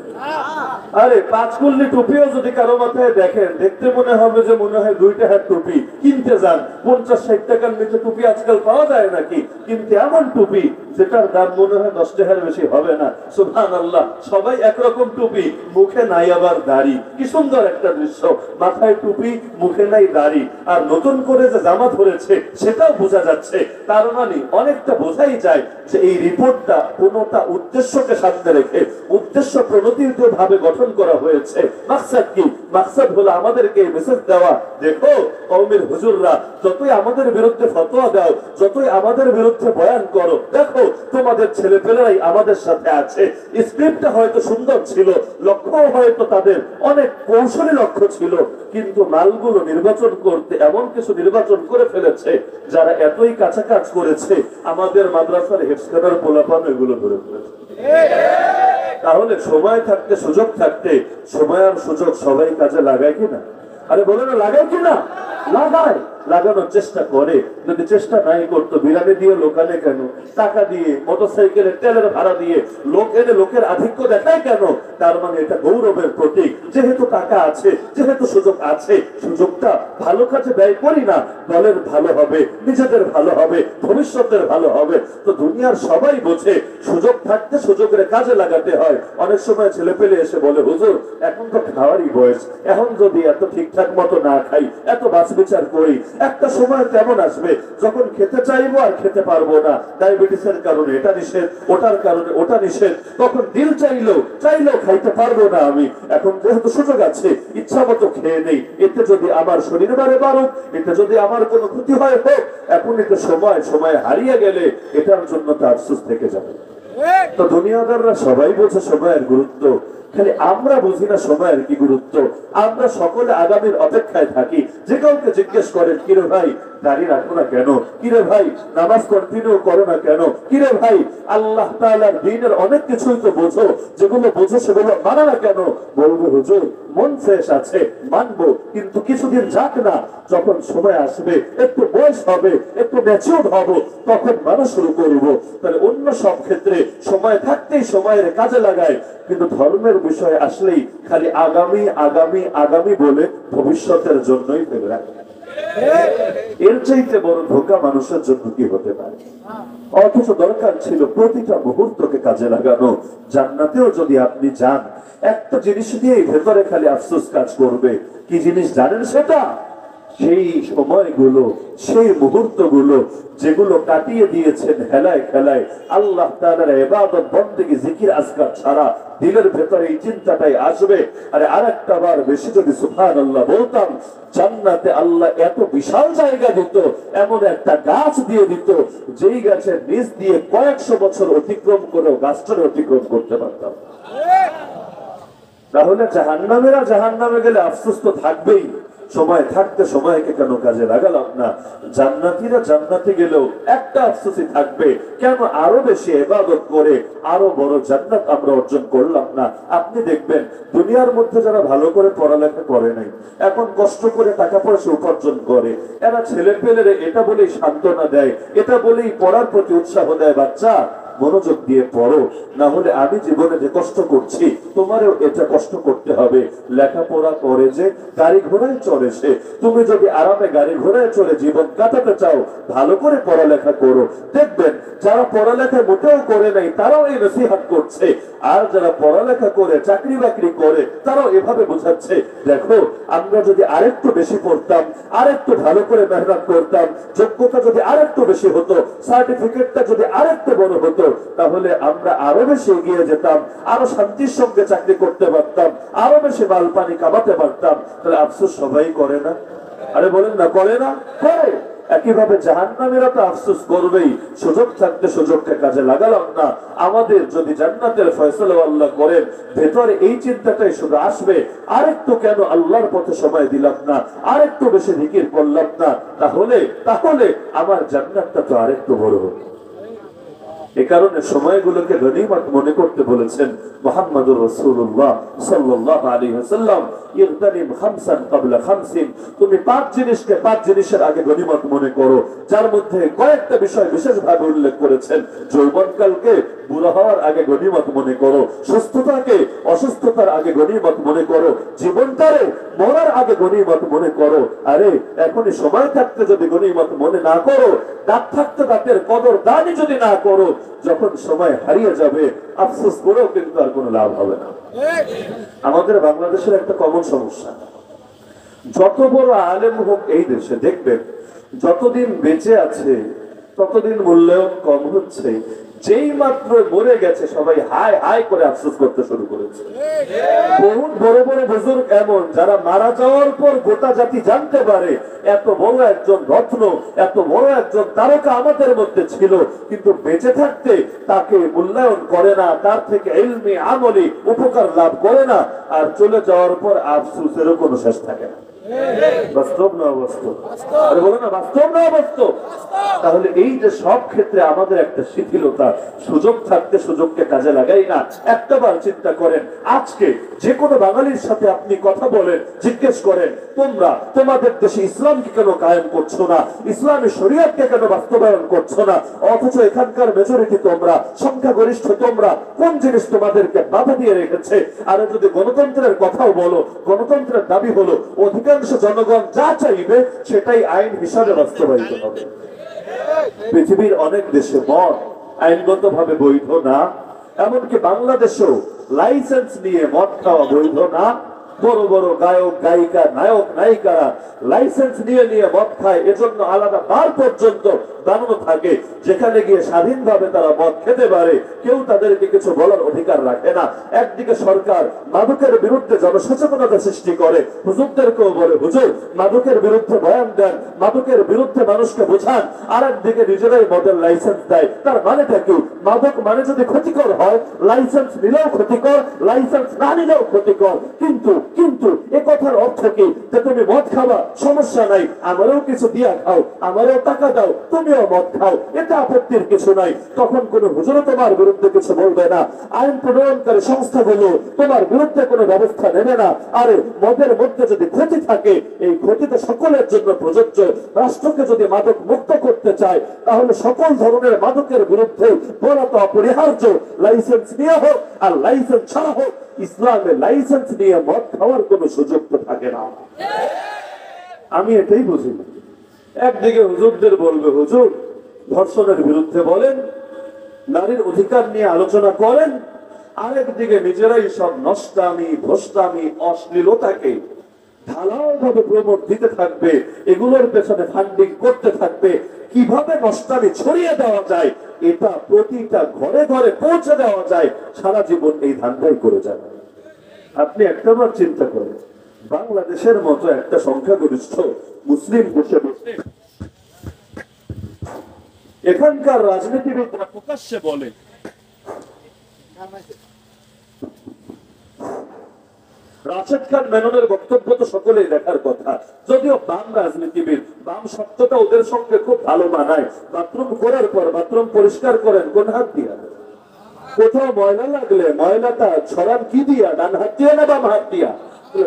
আরে পাঁচকুল্লি টুপিও যদি কারো মাথায় দেখেন, দেখতে মনে হবে যে মনে হয় 2 টাকার টুপি কিনতে যান। 50-60 টাকার নিচে টুপি আজকাল পাওয়া যায় নাকি? কিন্তু এমন টুপি যেটার দাম মনে হয় 10 টাকার বেশি হবে না। সুবহানাল্লাহ, সবাই একরকম টুপি, মুখে নাই আবার দাড়ি। কি সুন্দর একটা দৃশ্য, মাথায় টুপি, মুখে নাই দাড়ি, আর নতুন করে যে জামা ধরেছে সেটাও বোঝা যাচ্ছে। তার মানে অনেকটা বোঝাই যায় যে এই রিপোর্টটা কোনটা উদ্দেশ্যকে সামনে রেখে উদ্দেশ্য প্রণোদিত ভাবে গঠন করা হয়েছে। মাকসাদ কি? মাকসাদ হলো আমাদেরকে মেসেজ দেওয়া, দেখো কওমের হুজুররা যতই আমাদের বিরুদ্ধে ফতোয়া দাও, যতই আমাদের বিরুদ্ধে বয়ান করো, দেখো তোমাদের ছেলেপেলেরাই আমাদের সাথে আছে। স্ক্রিপ্টটা হয়তো সুন্দর ছিল, লক্ষ্য হয়তো তাদের অনেক কৌশলী লক্ষ্য ছিল, কিন্তু মালগুলো নির্বাচন করতে এমন কিছু নির্বাচন করে ফেলেছে যারা এতই কাছাকাছি করেছে আমাদের মাদ্রাসার হেফজখানার পোলাপান এগুলো ধরে ফেলেছে। তাহলে সময় থাকতে, সুযোগ থাকতে সময় আর সুযোগ সবাই কাজে লাগায় কিনা? আরে বলে না, লাগায় কিনা? লাগায়, লাগানোর চেষ্টা করে। যদি চেষ্টা নাই করতো বিরানি দিয়ে লোকালে কেন, টাকা দিয়ে, মোটরসাইকেলের তেলের ভাড়া দিয়ে লোক এনে লোকের আধিক্য দেখায় কেন? তার মানে এটা গৌরবের প্রতীক। যেহেতু টাকা আছে, যেহেতু সুযোগ আছে, সুযোগটা ভালো কাজে ব্যয় করি না, দলের ভালো হবে, নিজেদের ভালো হবে, ভবিষ্যতের ভালো হবে। তো দুনিয়ার সবাই বোঝে সুযোগ থাকতে সুযোগের কাজে লাগাতে হয়। অনেক সময় ছেলে পেলে এসে বলে, হুজুর এখন তো খাওয়ারই বয়স, এখন যদি এত ঠিকঠাক মতো না খাই, এত বাছ বিচার করি, একটা সময় তেমন আসবে যখন খেতে চাইবো আর খেতে পারবো না, ডায়াবেটিসের কারণে এটা নিষেধ, ওটার কারণে ওটা নিষেধ, তখন দিল চাইলেও খাইতে পারবো না আমি। এখন যেহেতু সুযোগ আছে, ইচ্ছা মতো খেয়ে নেই, এতে যদি আমার শরীর বারে বাড়ুক, এতে যদি আমার কোনো ক্ষতি হয় হোক, এখন এটা সময় হারিয়ে গেলে এটার জন্য তো আফসোস থেকে যাবে। তো দুনিয়াদাররা সবাই বোঝে সময়ের গুরুত্ব, খালি আমরা বুঝি না সময়ের কি গুরুত্ব। আমরা সকলে আগামীর অপেক্ষায় থাকি। যে কাউকে জিজ্ঞেস করেন, কিরে ভাই দাড়ি রাখো না কেন, কিরে ভাই নামাজ কন্টিনিউ করো না কেন, কিরে ভাই আল্লাহ তাআলার দ্বীনের অনেক কিছুই তো বোঝো, যেগুলো বোঝো সেগুলো মানো না কেন? বলবে হুজুর মন ফ্রেশ আছে, মানবো, কিন্তু কিছুদিন যাক না, যখন সময় আসবে, একটু বয়স হবে, একটু ম্যাচিউর হব, তখন মানা শুরু করব। তাহলে অন্য সব ক্ষেত্রে সময় থাকতেই সময়ের কাজে লাগায়, কিন্তু ধর্মের বিষয়ে আসলেই খালি আগামী আগামী আগামী বলে ভবিষ্যতের জন্যই ফেলে রাখে। এর চাইতে বড় ধোঁকা মানুষের জন্য কি হতে পারে? অথচ দরকার ছিল প্রতিটা মুহূর্তকে কাজে লাগানো। জান্নাতেও যদি আপনি যান, একটা জিনিস দিয়েই ভেতরে খালি আফসোস কাজ করবে। কি জিনিস জানেন সেটা? সেই সময়গুলো, সেই মুহূর্তগুলো যেগুলো কাটিয়ে দিয়েছেন হেলায় খেলায়, আল্লাহ তাআলার ইবাদত বন্দেগী জিকির আজকার ছাড়া দিলের ভেতরে এই চিন্তাটাই আসবে, আরে আরেকটা বার বেশি যদি সুবহানাল্লাহ বলতাম, জান্নাতে আল্লাহ এত বিশাল জায়গা দিত, এমন একটা গাছ দিয়ে দিত, যেই গাছের নিচ দিয়ে কয়েকশো বছর অতিক্রম করেও গাছটারে অতিক্রম করতে পারতাম। তাহলে জাহান্নামীরা জাহান্নামে গেলে আফসোস তো থাকবেই। সময় থাকতে সময়কে কেন কাজে লাগালাম না? জান্নাতীরা জান্নাতে গেলেও একটা আফসোসই থাকবে, কেন আরো বেশি ইবাদত করে আরো বড় জান্নাত আমরা অর্জন করলাম না? আপনি দেখবেন দুনিয়ার মধ্যে যারা ভালো করে পড়ালেখা করে নাই, এখন কষ্ট করে টাকা পয়সা উপার্জন করে, এরা ছেলে পেলেরে এটা বলেই সান্ত্বনা দেয়, এটা বলেই পড়ার প্রতি উৎসাহ দেয়, বাচ্চা মনোযোগ দিয়ে পড়ো, না হলে আমি জীবনে যে কষ্ট করছি তোমারও এটা কষ্ট করতে হবে। লেখাপড়া করে যে গাড়ি ঘোড়ায় চড়ে সে, তুমি যদি আরামে গাড়ি ঘোড়ায় চড়ে জীবন কাটাতে চাও, ভালো করে পড়ালেখা করো। দেখবেন যারা পড়ালেখা মোটেও করে নাই তারাও এই নসিহত করছে, আর যারা পড়ালেখা করে চাকরি বাকরি করে তারাও এভাবে বোঝাচ্ছে, দেখো আমরা যদি আরেকটু বেশি পড়তাম, আরেকটু ভালো করে মেহনত করতাম, যোগ্যতা যদি আরেকটু বেশি হতো, সার্টিফিকেটটা যদি আরেকটু বড় হতো, তাহলে আমরা আরো বেশি এগিয়ে যেতাম, আরো শান্তির সঙ্গে চাকরি করতে পারতাম, আরো বেশি মাল পানি কামাতে পারতাম। তাহলে আফসোস সবাই করে না? আরে বলেন না, করে না? করে। একইভাবে জাহান্নামীরা তো আফসোস করবেই, সুযোগ থাকতে সুযোগকে কাজে লাগালাম না। আমাদের যদি জান্নাতের ফয়সালা আল্লাহ করেন, ভেতরে এই চিন্তাটাই শুধু আসবে, আরেকটু কেন আল্লাহর পথে সময় দিলাম না, আরেকটু বেশি জিকির করলাম না, তাহলে তাহলে আমার জান্নাতটা তো আরেকটু বড় হবে। এ কারণে সময়গুলোকে গনিমত মনে করতে বলেছেন মুহাম্মদুর রাসূলুল্লাহ সাল্লাল্লাহু আলাইহি ওয়াসাল্লাম, ইগতানিম খামসান ক্বাবলা খামসিন, তুমি পাঁচ জিনিসকে পাঁচ জিনিসের আগে গনিমত মনে করো, যার মধ্যে কয়েকটা বিষয় বিশেষভাবে উল্লেখ করেছেন। যৌবনকালকে বুড়া হওয়ার আগে গনিমত মনে করো, সুস্থতাকে অসুস্থতার আগে গনিমত মনে করো, জীবনটারে মরার আগে গনিমত মনে করো। আরে এখনই সময় থাকতে যদি গনিমত মনে না করো, দাঁত থাকতে দাঁতের কদর দানি যদি না করো, যখন সময় হারিয়ে যাবে আফসোস করেও কিন্তু আর কোনো লাভ হবে না। আমাদের বাংলাদেশের একটা কমন সমস্যা, যত বড় আলেম হোক এই দেশে, দেখবেন যতদিন বেঁচে আছে ততদিন মূল্যায়ন কম হচ্ছে, যেই মাত্র মরে গেছে সবাই হাই হাই করে আফসোস করতে শুরু করেছে। বহুত বড় বড় বুজুর্গ এমন যারা মারা যাওয়ার পর গোটা জাতি জানতে পারে এত বড় একজন রত্ন, এত বড় একজন তারকা আমাদের মধ্যে ছিল, কিন্তু বেঁচে থাকতে তাকে মূল্যায়ন করে না, তার থেকে ইলমি আমলি উপকার লাভ করে না, আর চলে যাওয়ার পর আফসোসেরও কোনো শেষ থাকে না। বাস্তব না অবাস্তব? আরে বলো না, বাস্তব না অবাস্তব? তাহলে এই যে সব ক্ষেত্রে আমাদের একটা শিথিলতা, সুযোগ থাকতে সুযোগকে কাজে লাগাই না। একটাবার চিন্তা করেন, আজকে যে কোনো বাঙালির সাথে আপনি কথা বলেন, জিজ্ঞেস করেন তোমরা তোমাদের দেশে ইসলামকে কেন কায়েম করছো না, ইসলামী শরীয়তকে কেন বাস্তবায়ন করছো না, অথচ এখানকার মেজরিটি তোমরা, সংখ্যাগরিষ্ঠ তোমরা, কোন জিনিস তোমাদেরকে বাধা দিয়ে রেখেছে? আর যদি গণতন্ত্রের কথাও বলো, গণতন্ত্রের দাবি হলো অধিকাংশ জনগণ যা চাইবে সেটাই আইন হিসাবে বাস্তবায়িত হবে। পৃথিবীর অনেক দেশে মদ আইনগত ভাবে বৈধ না, এমনকি বাংলাদেশেও লাইসেন্স নিয়ে মদ খাওয়া বৈধ না। বড় বড় গায়ক গায়িকা নায়ক নায়িকারা লাইসেন্স নিয়ে নিয়ে মদ খায়, এজন্য আলাদা বার পর্যন্ত বানানো থাকে। যেখানে গিয়ে স্বাধীনভাবে তারা মদ খেতে পারে, কেউ তাদেরকে কিছু বলার অধিকার রাখে না। একদিকে সরকার মাদকের বিরুদ্ধে জনসচেতনতা সৃষ্টি করে, হুজুরদেরকেও বলে হুজুর মাদকের বিরুদ্ধে বয়ান দেন, মাদকের বিরুদ্ধে মানুষকে বোঝান, আর একদিকে নিজেরাই মদের লাইসেন্স দেয়। তার মানেটা কি? মাদক মানে যদি ক্ষতিকর হয়, লাইসেন্স নিলেও ক্ষতিকর, লাইসেন্স না নিলেও ক্ষতিকর। কিন্তু কিন্তু এ কথার অর্থ কি যে তুমি মদ খাবা, সমস্যা নাই, আমারও কিছু দিয়া খাও, আমারও টাকা দাও, তুমিও মদ খাও, এটা আপত্তির কিছু নাই। তখন কোন হুজুরও তোমার বিরুদ্ধে কিছু বলবে না, আইন প্রণয়নকারী সংস্থাগুলো তোমার বিরুদ্ধে কোনো ব্যবস্থা নেবে না। আরে মদের মধ্যে যদি ক্ষতি থাকে, এই ক্ষতি তো সকলের জন্য প্রযোজ্য। রাষ্ট্রকে যদি মাদক মুক্ত করতে চায়, তাহলে সকল ধরনের মাদকের বিরুদ্ধে বলা তো অপরিহার্য। লাইসেন্স নিয়ে হোক আর লাইসেন্স ছাড়া হোক, ইসলামে লাইসেন্স নিয়ে মদ খাওয়ার কোনো সুযোগ তো থাকে না। আমি এটাই বুঝি না। একদিকে হুজুরদের বলবে হুজুর ধর্ষণের বিরুদ্ধে বলেন, নারীর অধিকার নিয়ে আলোচনা করেন, আরেকদিকে নিজেরাই সব নষ্টামি, ভ্রষ্টামি, অশ্লীলতাকে ঢালাও ভাবে প্রমোট দিতে থাকবে, এগুলোর পেছনে ফান্ডিং করতে থাকবে। কিভাবে নষ্টামি ছড়িয়ে দেওয়া যায়, এটা প্রতিটা ঘরে ঘরে পৌঁছে দেওয়া যায়, সারা জীবন এই ধান্দাই করে যাবে। আপনি একটাবার চিন্তা করেন, বাংলাদেশের মতো একটা সংখ্যাগরিষ্ঠ মুসলিম বসে বসে এখানকার রাজনীতিবিদরা প্রকাশ্যে বলে রাশেদ খান মেননের বক্তব্য তো সকলেই দেখার কথা, যদিও বাম রাজনীতিবিদ, বাম শব্দটা ওদের সঙ্গে খুব ভালো মানায়। বাথরুম করার পর বাথরুম পরিষ্কার করেন কোন হাত দিয়া? কোথাও ময়লা লাগলে ময়লাটা ছড়ান কি দিয়া? ডান হাত দিয়া না বাম হাত দিয়া?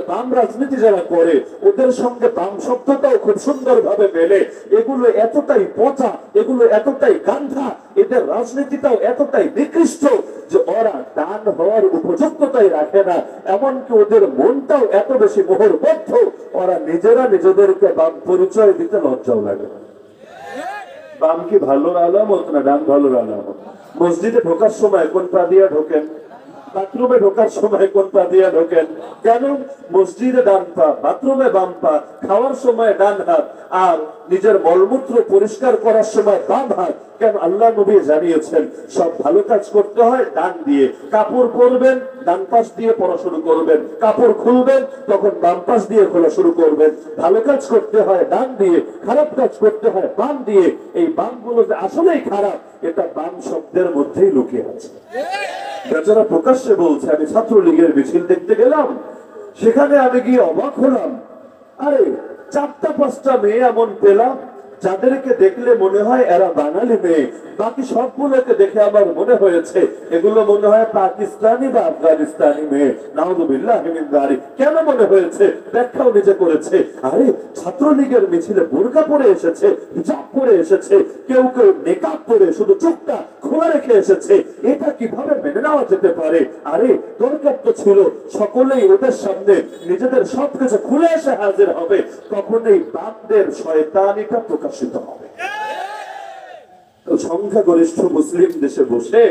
বাম রাজনীতি যারা করে ওদের সঙ্গে বাম শব্দটাও খুব সুন্দর ভাবে মেলে। এগুলো এতটাই পচা, এগুলো এতটাই গান্ধা, এদের রাজনীতিটাও এতটাই নিকৃষ্ট যে ওরা ডান হওয়ার উপযুক্ততাই রাখে না। এমনকি ওদের মনটাও এত বেশি মোহরবদ্ধ, ওরা নিজেরা নিজেদেরকে বাম পরিচয় দিতে লজ্জাও লাগে না। বাম কি ভালোর আলামত না ডান ভালোর আলামত? মসজিদে ঢোকার সময় কোন পা দিয়া ঢোকেন? বাথরুমে ঢোকার সময় কোন পা দিয়া ঢোকেন? কেন? মসজিদে ডান পা, বাথরুমে বাম পা, খাওয়ার সময় ডান হাত, আর নিজের মলমূত্র পরিষ্কার করার সময় বাম হাত। কেন? আল্লাহ নবী জানিয়েছেন সব ভালো কাজ করতে হয় ডান দিয়ে। কাপড় পরবেন ডান পাশ দিয়ে পরা শুরু করবেন, কাপড় খুলবেন তখন বাম পাশ দিয়ে খোলা শুরু করবেন। ভালো কাজ করতে হয় ডান দিয়ে, খারাপ কাজ করতে হয় বাম দিয়ে। এই বাম গুলো যে আসলেই খারাপ, এটা বাম শব্দের মধ্যেই লুকিয়ে আছে। যারা প্রকাশ্যে বলছে আমি ছাত্রলীগের মিছিল দেখতে গেলাম, সেখানে আমি গিয়ে অবাক হলাম। আরে 4-5টা মেয়ে এমন পেলাম যাদেরকে দেখলে মনে হয় এরা বাঙালি মেয়ে, বাকি সবগুলোকে দেখে আমার মনে হয়েছে এগুলো মনে হয় পাকিস্তানি বা আফগানিস্তানি মেয়ে। নাউযুবিল্লাহ মিন যালিক। কেন মনে হয়েছে? ব্যাখ্যাও নিজে করেছে। আরে ছাত্রলীগের মিছিলে বোরকা পরে এসেছে, হিজাব পরে এসেছে, কেউ কেউ নেকাব পরে শুধু চোখটা খোলা রেখে এসেছে, এটা কিভাবে মেনে নেওয়া যেতে পারে? আরে দরকার তো ছিল সকলেই ওদের সামনে নিজেদের সবকিছু খুলে এসে হাজির হবে, তখন এই বামদের শয়তানিটা প্রকাশিত হবে। সংখ্যাগরিষ্ঠ মুসলিম দেশে বসে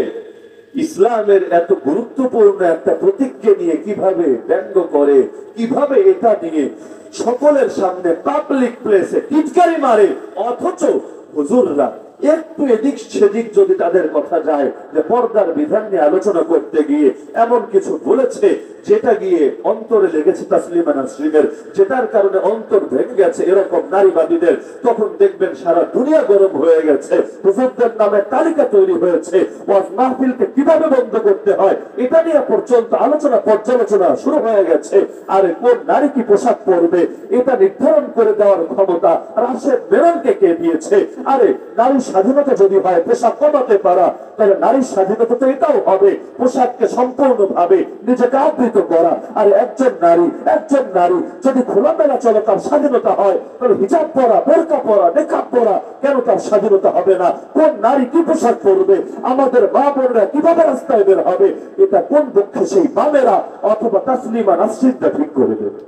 ইসলামের এত গুরুত্বপূর্ণ একটা প্রতীককে নিয়ে কিভাবে ব্যঙ্গ করে, কিভাবে এটা নিয়ে সকলের সামনে পাবলিক প্লেসে টিটকারি মারে, অথচ হুজুররা একটু এদিক সেদিক যদি তাদের কথা যায় যে পর্দার বিধান নিয়ে আলোচনা করতে গিয়ে এমন কিছু বলেছে যেটা গিয়ে অন্তরে লেগেছে তাসলিমা নাসরিনের, যেটার কারণে অন্তর ভেঙে গেছে এরকম নারীবাদীদের, তখন দেখবেন সারা দুনিয়া গরম হয়ে গেছে। হুজুরদের নামে তালিকা তৈরি হয়েছে, ওয়াজ মাহফিলকে কিভাবে বন্ধ করতে হয় এটা নিয়ে পর্যন্ত আলোচনা পর্যালোচনা শুরু হয়ে গেছে। আর কোন নারী কি পোশাক পরবে এটা নির্ধারণ করে দেওয়ার ক্ষমতা রাশেদ মেননকে কে দিয়েছে? আরে নারী স্বাধীনতা যদি হয় পোশাক কমাতে পারা, তাহলে নারীর স্বাধীনতা তো এটাও হবে পোশাককে সম্পূর্ণভাবে নিজেকে আবৃত করা। আর একজন নারী যদি খোলামেলা চলে তার স্বাধীনতা হয়, তাহলে হিজাব পরা, বোরকা পরা, নেকাব পরা কেন তার স্বাধীনতা হবে না? কোন নারী কি পোশাক পরবে, আমাদের মা বোনরা কিভাবে রাস্তায় বের হবে, এটা কোন পক্ষে সেই বামেরা অথবা তাসলিমা নাসরিনরা ঠিক করে দেবে।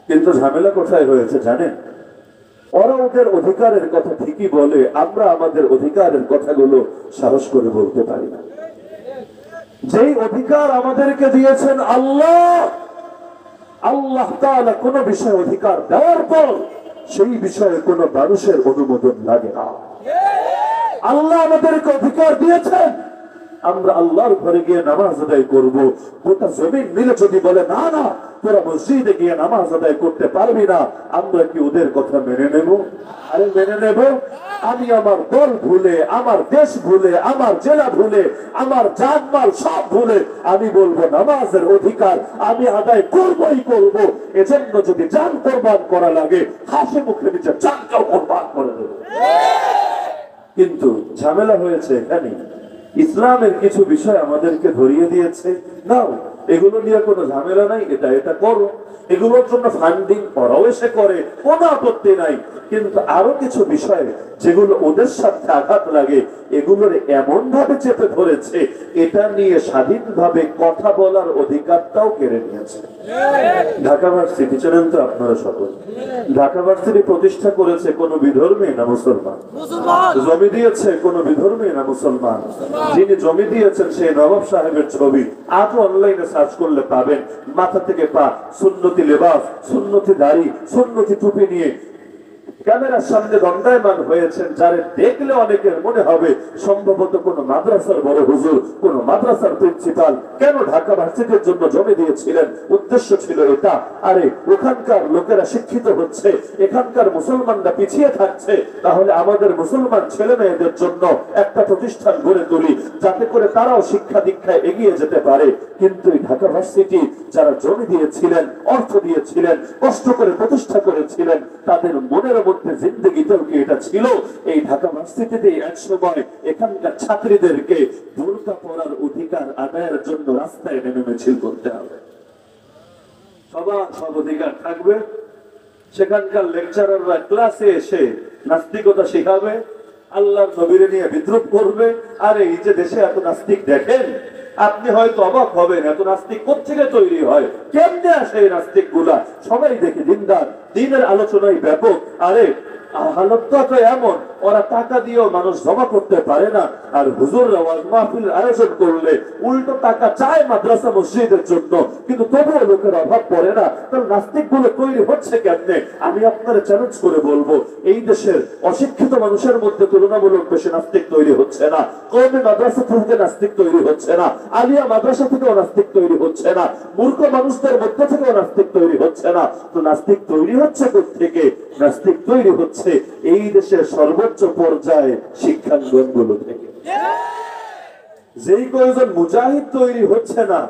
কিন্তু ঝামেলা কোথায় হয়েছে জানেন? ওরা ওদের অধিকারের কথা ঠিকই বলে, আমরা আমাদের অধিকারের কথাগুলো সাহস করে বলতে পারি না। যেই অধিকার আমাদেরকে দিয়েছেন আল্লাহ তাআলা কোন বিষয়ে অধিকার দেওয়ার পর সেই বিষয়ে কোন মানুষের অনুমোদন লাগে না। আল্লাহ আমাদেরকে অধিকার দিয়েছেন, আমরা আল্লাহর ঘরে গিয়ে নামাজ আদায় করব। গোটা জমিন মিলে যদি বলে না না তোরা মসজিদে গিয়ে নামাজ আদায় করতে পারবি না, আমরা কি ওদের কথা মেনে নেব? আরে মেনে নেব? আমি আমার দল ভুলে, আমার দেশ ভুলে, আমার জেলা ভুলে, আমার জানমাল সব ভুলে আমি বলবো নামাজের অধিকার আমি আদায় করবই করব। এজন্য যদি জান কোরবান করা লাগে হাসি মুখে নিজের জানটাও কোরবান করে দেব। কিন্তু ঝামেলা হয়েছে এখানে, ইসলামের কিছু বিষয় আমাদেরকে ধরিয়ে দিয়েছে, নাও এগুলো নিয়ে কোনো ঝামেলা নাই, এটা এটা করো, এগুলোর জন্য ফান্ডিং ওরাও এসে করে, কোনো আপত্তি নাই। কিন্তু আরো কিছু বিষয় যেগুলো ওদের সাথে আঘাত লাগে এগুলোর এমন ভাবে চেপে ধরেছে, এটা নিয়ে স্বাধীনভাবে কথা বলার অধিকারটাও কেড়ে নিয়েছে। ঢাকা ভার্সিটি চেনেন তো আপনারা সকল? ঢাকা ভার্সিটি প্রতিষ্ঠা করেছে কোন বিধর্মী না মুসলমান? জমি দিয়েছে কোন বিধর্মী না মুসলমান? যিনি জমি দিয়েছেন সেই নবাব সাহেবের ছবি আজ অনলাইনে সার্চ করলে পাবেন। মাথা থেকে পা সুন্নতি লেবাস, সুন্নতি দাড়ি, সুন্নতি টুপি নিয়ে ক্যামেরার সামনে দণ্ডায়মান হয়েছেন, যারে দেখলে অনেকের মনে হবে সম্ভবত কোন মাদ্রাসার বড় হুজুর, কোন মাদ্রাসার প্রিন্সিপাল। কেন ঢাকা ভার্সিটির জন্য জমি দিয়েছিলেন? উদ্দেশ্য ছিল এটা, আরে ওখানকার লোকেরা শিক্ষিত হচ্ছে, এখানকার মুসলমানরা পিছিয়ে থাকছে, তাহলে আমাদের মুসলমান ছেলে মেয়েদের জন্য একটা প্রতিষ্ঠান গড়ে তুলি যাতে করে তারাও শিক্ষা দীক্ষায় এগিয়ে যেতে পারে। কিন্তু এই ঢাকা ভার্সিটি যারা জমি দিয়েছিলেন, অর্থ দিয়েছিলেন, কষ্ট করে প্রতিষ্ঠা করেছিলেন, তাদের মনের মধ্যে জিন্দেগিতেও কি এটা ছিল এই ঢাকা ভার্সিটিতে এক সময় এখানকার ছাত্রীদেরকে বোরকা পরার অধিকার আদায়ের জন্য রাস্তায় নেমে মিছিল করতে হবে? সবার সব অধিকার থাকবে। সেখানকার লেকচারাররা ক্লাসে এসে নাস্তিকতা শেখাবে, আল্লাহর নবীরে নিয়ে বিদ্রুপ করবে। আরে এই যে দেশে এত নাস্তিক দেখেন, আপনি হয়তো অবাক হবেন এত নাস্তিক কোত্থেকে তৈরি হয়, কেমনে আসে এই নাস্তিক গুলা? সবাই দেখি দিনদার, দিনের আলোচনায় ব্যাপক। আরে হালতটা তো এমন, ওরা টাকা দিয়েও মানুষ জমা করতে পারে না, আর হুজুররা ওয়াজ মাহফিলের আয়োজন করলে উল্টো টাকা চায় মাদ্রাসা মসজিদের জন্য, কিন্তু তবুও লোকের অভাব পড়ে না। তাহলে নাস্তিক গুলো তৈরি হচ্ছে কেমনে? আমি আপনারা চ্যালেঞ্জ করে বলবো, এই দেশের অশিক্ষিত মানুষের মধ্যে তুলনামূলক বেশি নাস্তিক তৈরি হচ্ছে না। কওমি মাদ্রাসা থেকে নাস্তিক তৈরি হচ্ছে না, আলিয়া মাদ্রাসা থেকেও নাস্তিক তৈরি হচ্ছে না, মূর্খ মানুষদের মধ্যে থেকেও নাস্তিক তৈরি হচ্ছে না। তো নাস্তিক তৈরি হচ্ছে কোত্থেকে? নাস্তিক তৈরি হচ্ছে এই দেশের সর্বোচ্চ পর্যায়ে শিক্ষাঙ্গন গুলো থেকে। যেই কয়েকজন মুজাহিদ তৈরি হচ্ছে না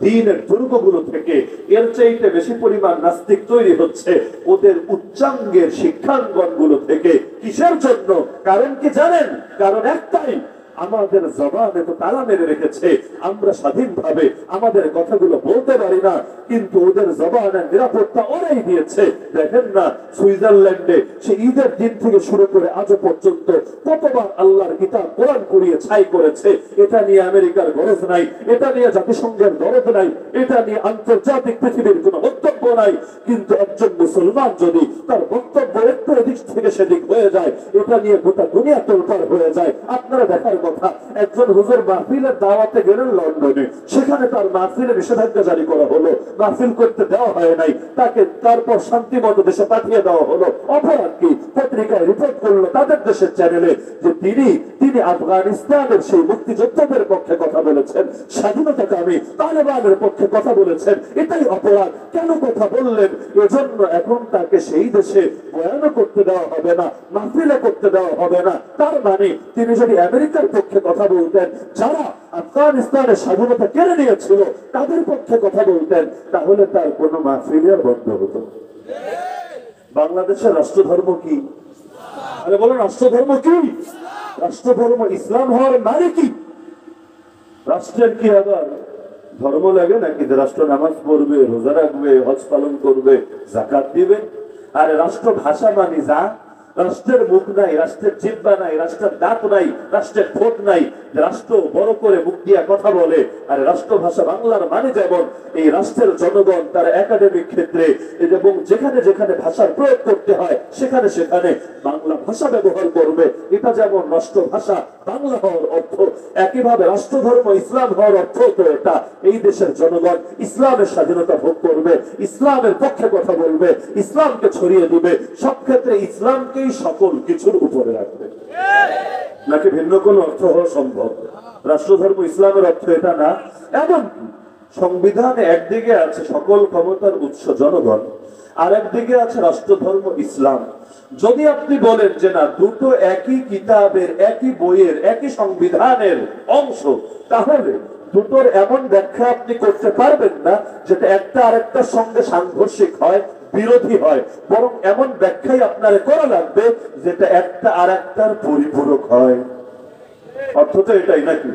দ্বীনের দুর্গগুলো থেকে, এর চাইতে বেশি পরিমাণ নাস্তিক তৈরি হচ্ছে ওদের উচ্চাঙ্গের শিক্ষাঙ্গন গুলো থেকে। কিসের জন্য? কারণ কি জানেন? কারণ একটাই, আমাদের জবানে তো তালা মেরে রেখেছে, আমরা স্বাধীনভাবে আমাদের কথাগুলো বলতে পারি না, কিন্তু ওদের জবানের নিরাপত্তা ওরাই দিয়েছে। দেখেন না সুইজারল্যান্ডে সে ঈদের দিন থেকে শুরু করে আজও পর্যন্ত কতবার আল্লাহর কিতাব কোরআন করিয়ে ছাই করেছে। এটা নিয়ে আমেরিকার গরজ নাই, এটা নিয়ে জাতিসংঘের দরদ নাই, এটা নিয়ে আন্তর্জাতিক পৃথিবীর কোনো বক্তব্য নাই। কিন্তু একজন মুসলমান যদি তার বক্তব্য একটু এদিক থেকে সেদিক হয়ে যায়, এটা নিয়ে গোটা দুনিয়া তোলপাড় হয়ে যায়। আপনারা দেখার কথা, একজন হুজুর মাহফিলের দাওয়াতে গেলেন লন্ডনে, সেখানে তার মাহফিলে নিষেধাজ্ঞা জারি করা হলো, মাহফিল করতে দেওয়া হয় নাই, তাকে তারপর শান্তি মতো দেশে পাঠিয়ে দেওয়া হলো। অপরাধ কি? পত্রিকায় রিপোর্ট করলো তাদের দেশের চ্যানেলে যে তিনি আফগানিস্তানের সেই মুক্তিযোদ্ধাদের পক্ষে কথা বলেছেন, স্বাধীনতাকামী তালেবানের পক্ষে কথা বলেছেন, এটাই অপরাধ। কেন কথা বললেন? এজন্য এখন তাকে সেই দেশে বয়ান করতে দেওয়া হবে না, মাহফিলে করতে দেওয়া হবে না। তার মানে তিনি যদি আমেরিকার পক্ষে কথা বলতেন, যারা আফগানিস্তানের স্বাধীনতা কেড়ে নিয়েছিল তাদের পক্ষে কথা বলতেন, তাহলে তার কোন মাহফিল বন্ধ হতো। বাংলাদেশের রাষ্ট্রধর্ম কি? আরে বলেন, রাষ্ট্রধর্ম কি? রাষ্ট্রধর্ম ইসলাম হওয়ার মানে কি? রাষ্ট্রের কি আবার ধর্ম লাগে নাকি? রাষ্ট্র নামাজ পড়বে, রোজা রাখবে, হজ পালন করবে, যাকাত দিবে। আরে রাষ্ট্র ভাষা মানি যা, রাষ্ট্রের মুখ নাই, রাষ্ট্রের জিহ্বা নাই, রাষ্ট্রের দাঁত নাই, রাষ্ট্রের ঠোঁট নাই, রাষ্ট্র বড় করে মুখ দিয়ে কথা বলে। আর রাষ্ট্র ভাষা বাংলার মানে যেমন এই রাষ্ট্রের জনগণ তারা একাডেমিক ক্ষেত্রে এবং যেখানে যেখানে ভাষার প্রয়োগ করতে হয় সেখানে সেখানে বাংলা ভাষা ব্যবহার করবে, এটা যেমন রাষ্ট্র ভাষা বাংলা হওয়ার অর্থ। একইভাবে রাষ্ট্রধর্ম ইসলাম হওয়ার অর্থ তো এটা, এই দেশের জনগণ ইসলামের স্বাধীনতা ভোগ করবে, ইসলামের পক্ষে কথা বলবে, ইসলামকে ছড়িয়ে দিবে, সব ক্ষেত্রে ইসলামকেই সকল কিছুর উপরে রাখবে। নাকি ভিন্ন কোন অর্থ হওয়া সম্ভব? রাষ্ট্রধর্ম ইসলামের অর্থ এটা না। এমন সংবিধানে একদিকে আছে সকল ক্ষমতার উৎস জনগণ, আর একদিকে আছে রাষ্ট্রধর্ম ইসলাম। যদি আপনি বলেন যে না, দুটো একই কিতাবের, একই বইয়ের, একই সংবিধানের অংশ, তাহলে দুটোর এমন ব্যাখ্যা আপনি করতে পারবেন না যেটা একটা আরেকটার সঙ্গে সাংঘর্ষিক হয়, বিরোধী হয়। বরং এমন ব্যাখ্যাই আপনার করা লাগবে যেটা একটা আরেকটার পরিপূরক হয়। অর্থ তো এটাই নাকি?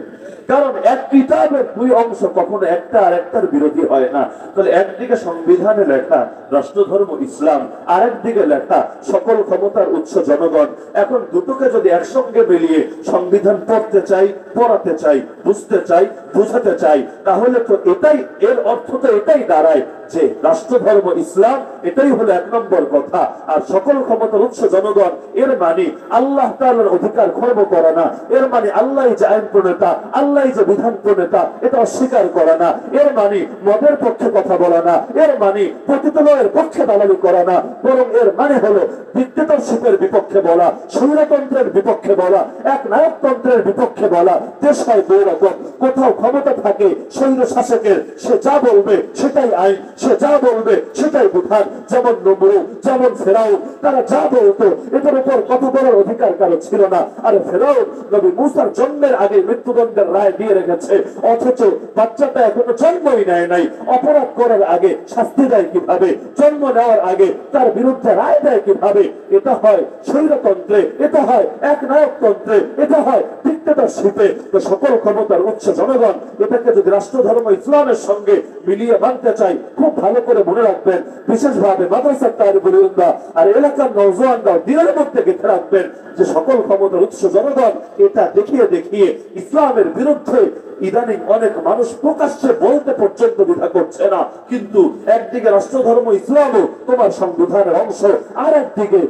কারণ এক কিতাবের দুই অংশ কখনো একটা আরেকটার বিরোধী হয় না। তাহলে একদিকে সংবিধানে লেখা রাষ্ট্রধর্ম ইসলাম, আরেকদিকে লেখা সকল ক্ষমতার উৎস জনগণ। এখন দুটোকে যদি একসঙ্গে মিলিয়ে সংবিধান পড়তে চাই, পড়াতে চাই, বুঝতে চাই, বুঝাতে চাই, তাহলে তো এটাই, এর অর্থ তো এটাই দাঁড়ায় যে রাষ্ট্রধর্ম ইসলাম এটাই হলো এক নম্বর কথা, আর সকল ক্ষমতার উৎস জনগণ এর মানে আল্লাহ তাআলার অধিকার খর্ব করা না, এর মানে আল্লাহ যে আইন প্রণেতা, আল্লাহ যে বিধান প্রণেতা, এটা অস্বীকার করা না, এর মানে মদের পক্ষে কথা বলা না, এর মানে পতিতালয়ের পক্ষে দালালি করা না, বরং এর মানে হলো ডিক্টেটরশিপের বিপক্ষে বলা, স্বৈরতন্ত্রের বিপক্ষে বলা, এক নায়কতন্ত্রের বিপক্ষে বলা। দেশ হয় দুই রকম, কোথাও ক্ষমতা থাকে স্বৈর শাসকের, সে যা বলবে সেটাই আইন, সে যা বলবে সেটাই বিধান। যেমন নমরুদ, যেমন ফেরাউন, তারা যা বলতো এটার উপর কথা বলার অধিকার কারো ছিল না। আর ফেরাউন নবী মুসার জন্মের আগে মৃত্যুদণ্ডের রায় দিয়ে রেখেছে, অথচ বাচ্চাটা এখনো জন্মই নেয় নাই। অপরাধ করার আগে শাস্তি দেয় কিভাবে? জন্ম নেওয়ার আগে তার বিরুদ্ধে রায় দেয় কিভাবে? এটা হয় স্বৈরতন্ত্রে, এটা হয় এক নায়কতন্ত্রে, এটা হয় ডিক্টেটরশিপে। তো সকল ক্ষমতার উৎস জনগণ, এটাকে যদি রাষ্ট্রধর্ম ইসলামের সঙ্গে মিলিয়ে মানতে চাই, খুব ভালো করে মনে রাখবেন, বিশেষভাবে মাদ্রাসার তালিবুল ইলমরা আর এলাকার নওজোয়ানরাও দিনের মধ্যে গেঁথে রাখবেন যে সকল ক্ষমতার উৎস জনগণ, এটা দেখিয়ে দেখিয়ে ইসলামের বিরুদ্ধে ইদানিং অনেক মানুষ প্রকাশ্যে বলতে পর্যন্ত দ্বিধা করছে না। কিন্তু একদিকে রাষ্ট্রধর্ম ইসলামও তোমার সংবিধানের অংশ, আর একদিকে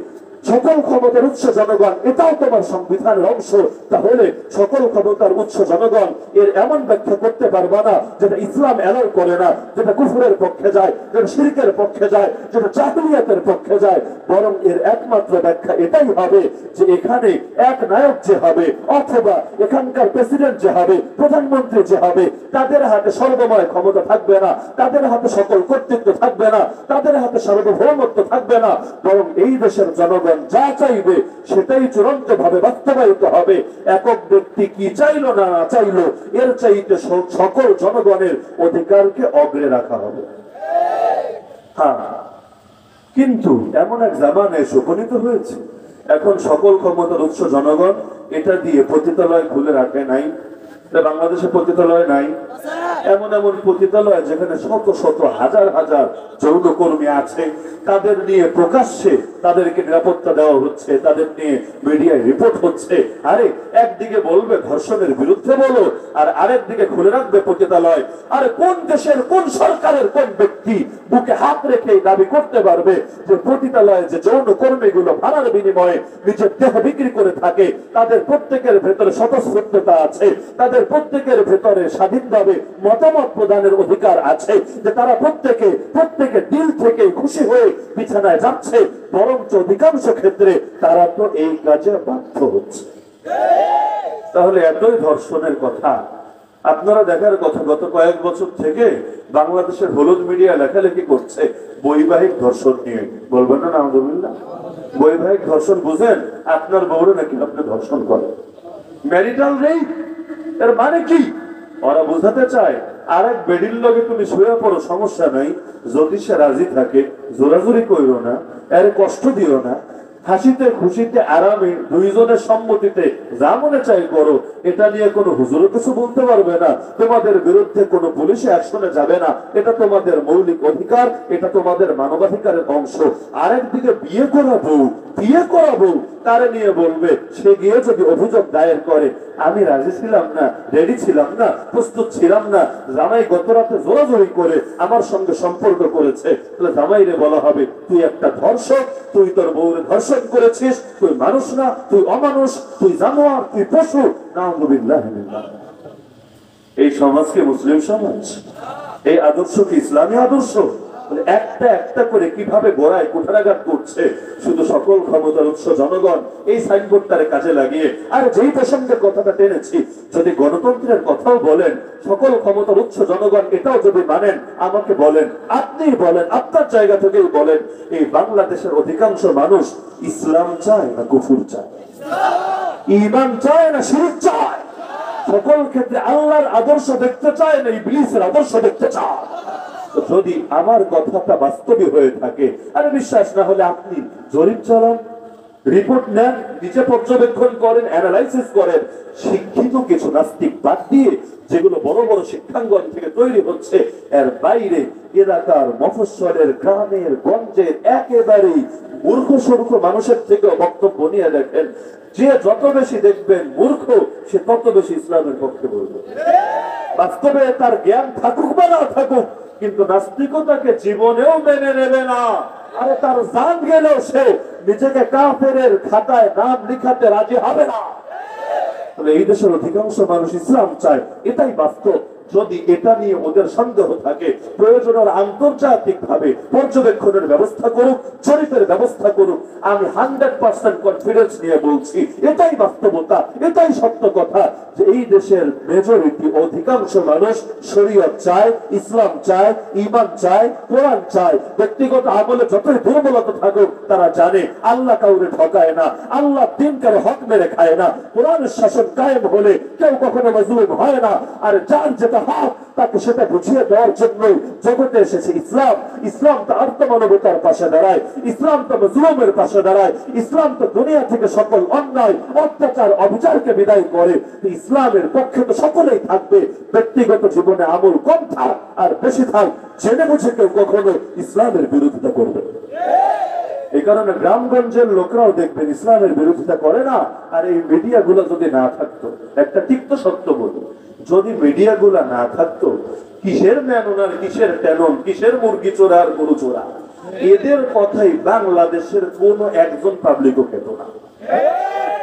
সকল ক্ষমতার উৎস জনগণ এটাও তোমার সংবিধানের অংশ। তাহলে সকল ক্ষমতার উৎস জনগণ এর এমন ব্যাখ্যা করতে পারবা না যেটা ইসলাম এলাও করে না, যেটা কুফরের পক্ষে যায়, যেটা শিরকের পক্ষে যায়, যেটা জাহিলিয়াতের পক্ষে যায়। বরং এর একমাত্র ব্যাখ্যা এটাই হবে যে এখানে এক নায়ক যে হবে, অথবা এখানকার প্রেসিডেন্ট যে হবে, প্রধানমন্ত্রী যে হবে, তাদের হাতে সর্বময় ক্ষমতা থাকবে না, তাদের হাতে সকল কর্তৃত্ব থাকবে না, তাদের হাতে সার্বভৌমত্ব থাকবে না। বরং এই দেশের জনগণ যা চাইবে সেটাই চূড়ান্ত ভাবে বাস্তবায়িত হবে। একক ব্যক্তি কি চাইলো না চাইলো, এর চাইতে সকল জনগণের অধিকারকে অগ্রে রাখা হবে। হ্যাঁ, কিন্তু এমন এক জামানে এসে উপনীত হয়েছে, এখন সকল ক্ষমতার উৎস জনগণ এটা দিয়ে পতিতালয় খুলে রাখে নাই। বাংলাদেশে পতিতালয় নাই, এমন এমন পতিতালয় যেখানে শত শত হাজার হাজার যৌনকর্মী আছে, তাদের নিয়ে প্রকাশ্যে তাদেরকে নিরাপত্তা দেওয়া হচ্ছে, তাদের নিয়ে মিডিয়ায় রিপোর্ট হচ্ছে। আরে একদিকে বলবে ধর্ষণের বিরুদ্ধে বলো, আর আরেকদিকে খুলে রাখবে পতিতালয়। আরে কোন দেশের, কোন সরকারের কোন ব্যক্তি বুকে হাত রেখে দাবি করতে পারবে যে পতিতালয়ে যে যৌনকর্মীগুলো ভাড়ার বিনিময়ে নিজের দেহ বিক্রি করে থাকে, তাদের প্রত্যেকের ভেতরে স্বতঃস্ফূর্ততা আছে, তাদের প্রত্যেকের ভেতরে স্বাধীনভাবে মতামত প্রদানের অধিকার আছে, যে তারা প্রত্যেকে দিল থেকে খুশি হয়ে বিছানায় যাচ্ছে, বরঞ্চ অধিকাংশ ক্ষেত্রে তারা তো এই কাজে বাধ্য হচ্ছে। তাহলে এতই ধর্ষণের কথা আপনারা দেখার কথা, গত কয়েক বছর থেকে বাংলাদেশের হলুদ মিডিয়া লেখালেখি করছে বৈবাহিক ধর্ষণ নিয়ে। বলবেন না আলহামদুলিল্লাহ? বৈবাহিক ধর্ষণ বুঝেন? আপনার বউরে নাকি আপনি ধর্ষণ করেন, ম্যারিটাল রেপ। এর মানে কি? ওরা বুঝাতে চায় আরেক বেডির লগে তুমি শুয়ে পড়ো, সমস্যা নাই, যদি সে রাজি থাকে, জোরাজুরি কইরো না, এর কষ্ট দিও না, হাসিতে খুশিতে আরামে দুইজনের সম্মতিতে যা মনে চাই করো। এটা নিয়ে কোনো হুজুরও কিছু বলতে পারবে না, তোমাদের বিরুদ্ধে কোনো পুলিশে অ্যাকশনে যাবে না। এটা তোমাদের মৌলিক অধিকার, এটা তোমাদের মানবাধিকারের অংশ। আরেকদিকে বিয়ে করা বউ তারে নিয়ে বলবে, সে গিয়ে যদি অভিযোগ দায়ের করে আমি রাজি ছিলাম না, রেডি ছিলাম না, প্রস্তুত ছিলাম না, জামাই গত রাতে জোরাজোরি করে আমার সঙ্গে সম্পর্ক করেছে, তাহলে জামাইরে বলা হবে তুই একটা ধর্ষক, তুই তোর বউরে ধর্ষণ করেছিস, তুই মানুষ না, তুই অমানুষ, তুই জানোয়ার, তুই পশু। নাউযুবিল্লাহ। এই সমাজ কি মুসলিম সমাজ? এই আদর্শ কি ইসলামী আদর্শ? একটা একটা করে কিভাবে গোড়ায় কুঠারাঘাত করছে। শুধু সকল ক্ষমতার উৎস জনগণ, এই সাইনবোর্ডটারে কাজে লাগিয়ে। আর যেই প্রসঙ্গে কথাটা টেনেছি, যদি গণতন্ত্রের কথাও বলেন, সকল ক্ষমতার উৎস জনগণ, এটাও যদি মানেন, আমাকে বলেন, আপনি বলেন, আপনার জায়গা থেকেই বলেন, এই বাংলাদেশের অধিকাংশ মানুষ ইসলাম চায় না কুফর চায়, ঈমান চায় না শিরক চায়, সকল ক্ষেত্রে আল্লাহর আদর্শ দেখতে চায় না ইবলিসের আদর্শ দেখতে চায়। যদি আমার কথাটা বাস্তবিক হয়ে থাকে, আরে বিশ্বাস না হলে আপনি জরিপ চালান, রিপোর্ট নেন, নিজে পর্যবেক্ষণ করেন, অ্যানালাইসিস করেন। শিক্ষিত কিছু নাস্তিক বাদ দিয়ে যেগুলো বড় বড় শিক্ষাঙ্গন থেকে তৈরি হচ্ছে, এর বাইরে এলাকার মফস্বলের গ্রামের গঞ্জের একেবারেই মূর্খ সূর্খ মানুষের থেকে বক্তব্য নিয়ে দেখেন, যে যত বেশি দেখবেন মূর্খ, সে তত বেশি ইসলামের পক্ষে বলবে। বাস্তবে তার জ্ঞান থাকুক বা না থাকুক, কিন্তু নাস্তিকতাকে জীবনেও মেনে নেবে না। আরে তার জান গেলেও সে নিজেকে কাফেরের খাতায় নাম লিখাতে রাজি হবে না। এই দেশের অধিকাংশ মানুষ ইসলাম চায়, এটাই বাস্তব। যদি এটা নিয়ে ওদের সন্দেহ থাকে, প্রয়োজন আন্তর্জাতিক ভাবে পর্যবেক্ষণের ব্যবস্থা করুক, জরিপের ব্যবস্থা করুক। আমি 100% কনফিডেন্স নিয়ে বলছি, এটাই বাস্তবতা, এটাই সত্য কথা, যে এই দেশের মেজরিটি অধিকাংশ মানুষ শরীয়ত চায়, ইসলাম চায়, ঈমান চায়, কোরআন চায়। ব্যক্তিগত আমলে যতই দুর্বলতা থাকুক, তারা জানে আল্লাহ কাউরে ঠকায় না, আল্লাহ দিন কারো হক মেরে খায় না, কোরআনের শাসন কায়েম হলে কেউ কখনো মজলুম হয় না। আর যার যেটা হক, তাকে সেটা বুঝিয়ে দেওয়ার জন্যই জগতে এসেছে ইসলাম। ইসলাম তো আত্মমানবতার পাশে দাঁড়ায়, ইসলাম তো মজলুমের পাশে দাঁড়ায়, ইসলাম তো দুনিয়া থেকে সকল অন্যায়, অত্যাচার, অবিচারকে বিদায় করে। ইসলামের পক্ষে তো সকলেই থাকবে, ব্যক্তিগত জীবনে আমল কম থাক আর বেশি থাক, জেনে বুঝে কেউ কখনো ইসলামের বিরোধিতা করবে। এই কারণে গ্রামগঞ্জের লোকরাও দেখবেন ইসলামের বিরোধিতা করে না। আর এই মিডিয়া গুলো যদি না থাকতো, একটা তিক্ত সত্য বলবো, যদি মিডিয়া গুলা না থাকতো, কিসের ম্যাননার, কিসের ট্যানন, কিসের মুরগি চোরা আর গরু চোরা, এদের কথাই বাংলাদেশের কোন একজন পাবলিকও খেত না।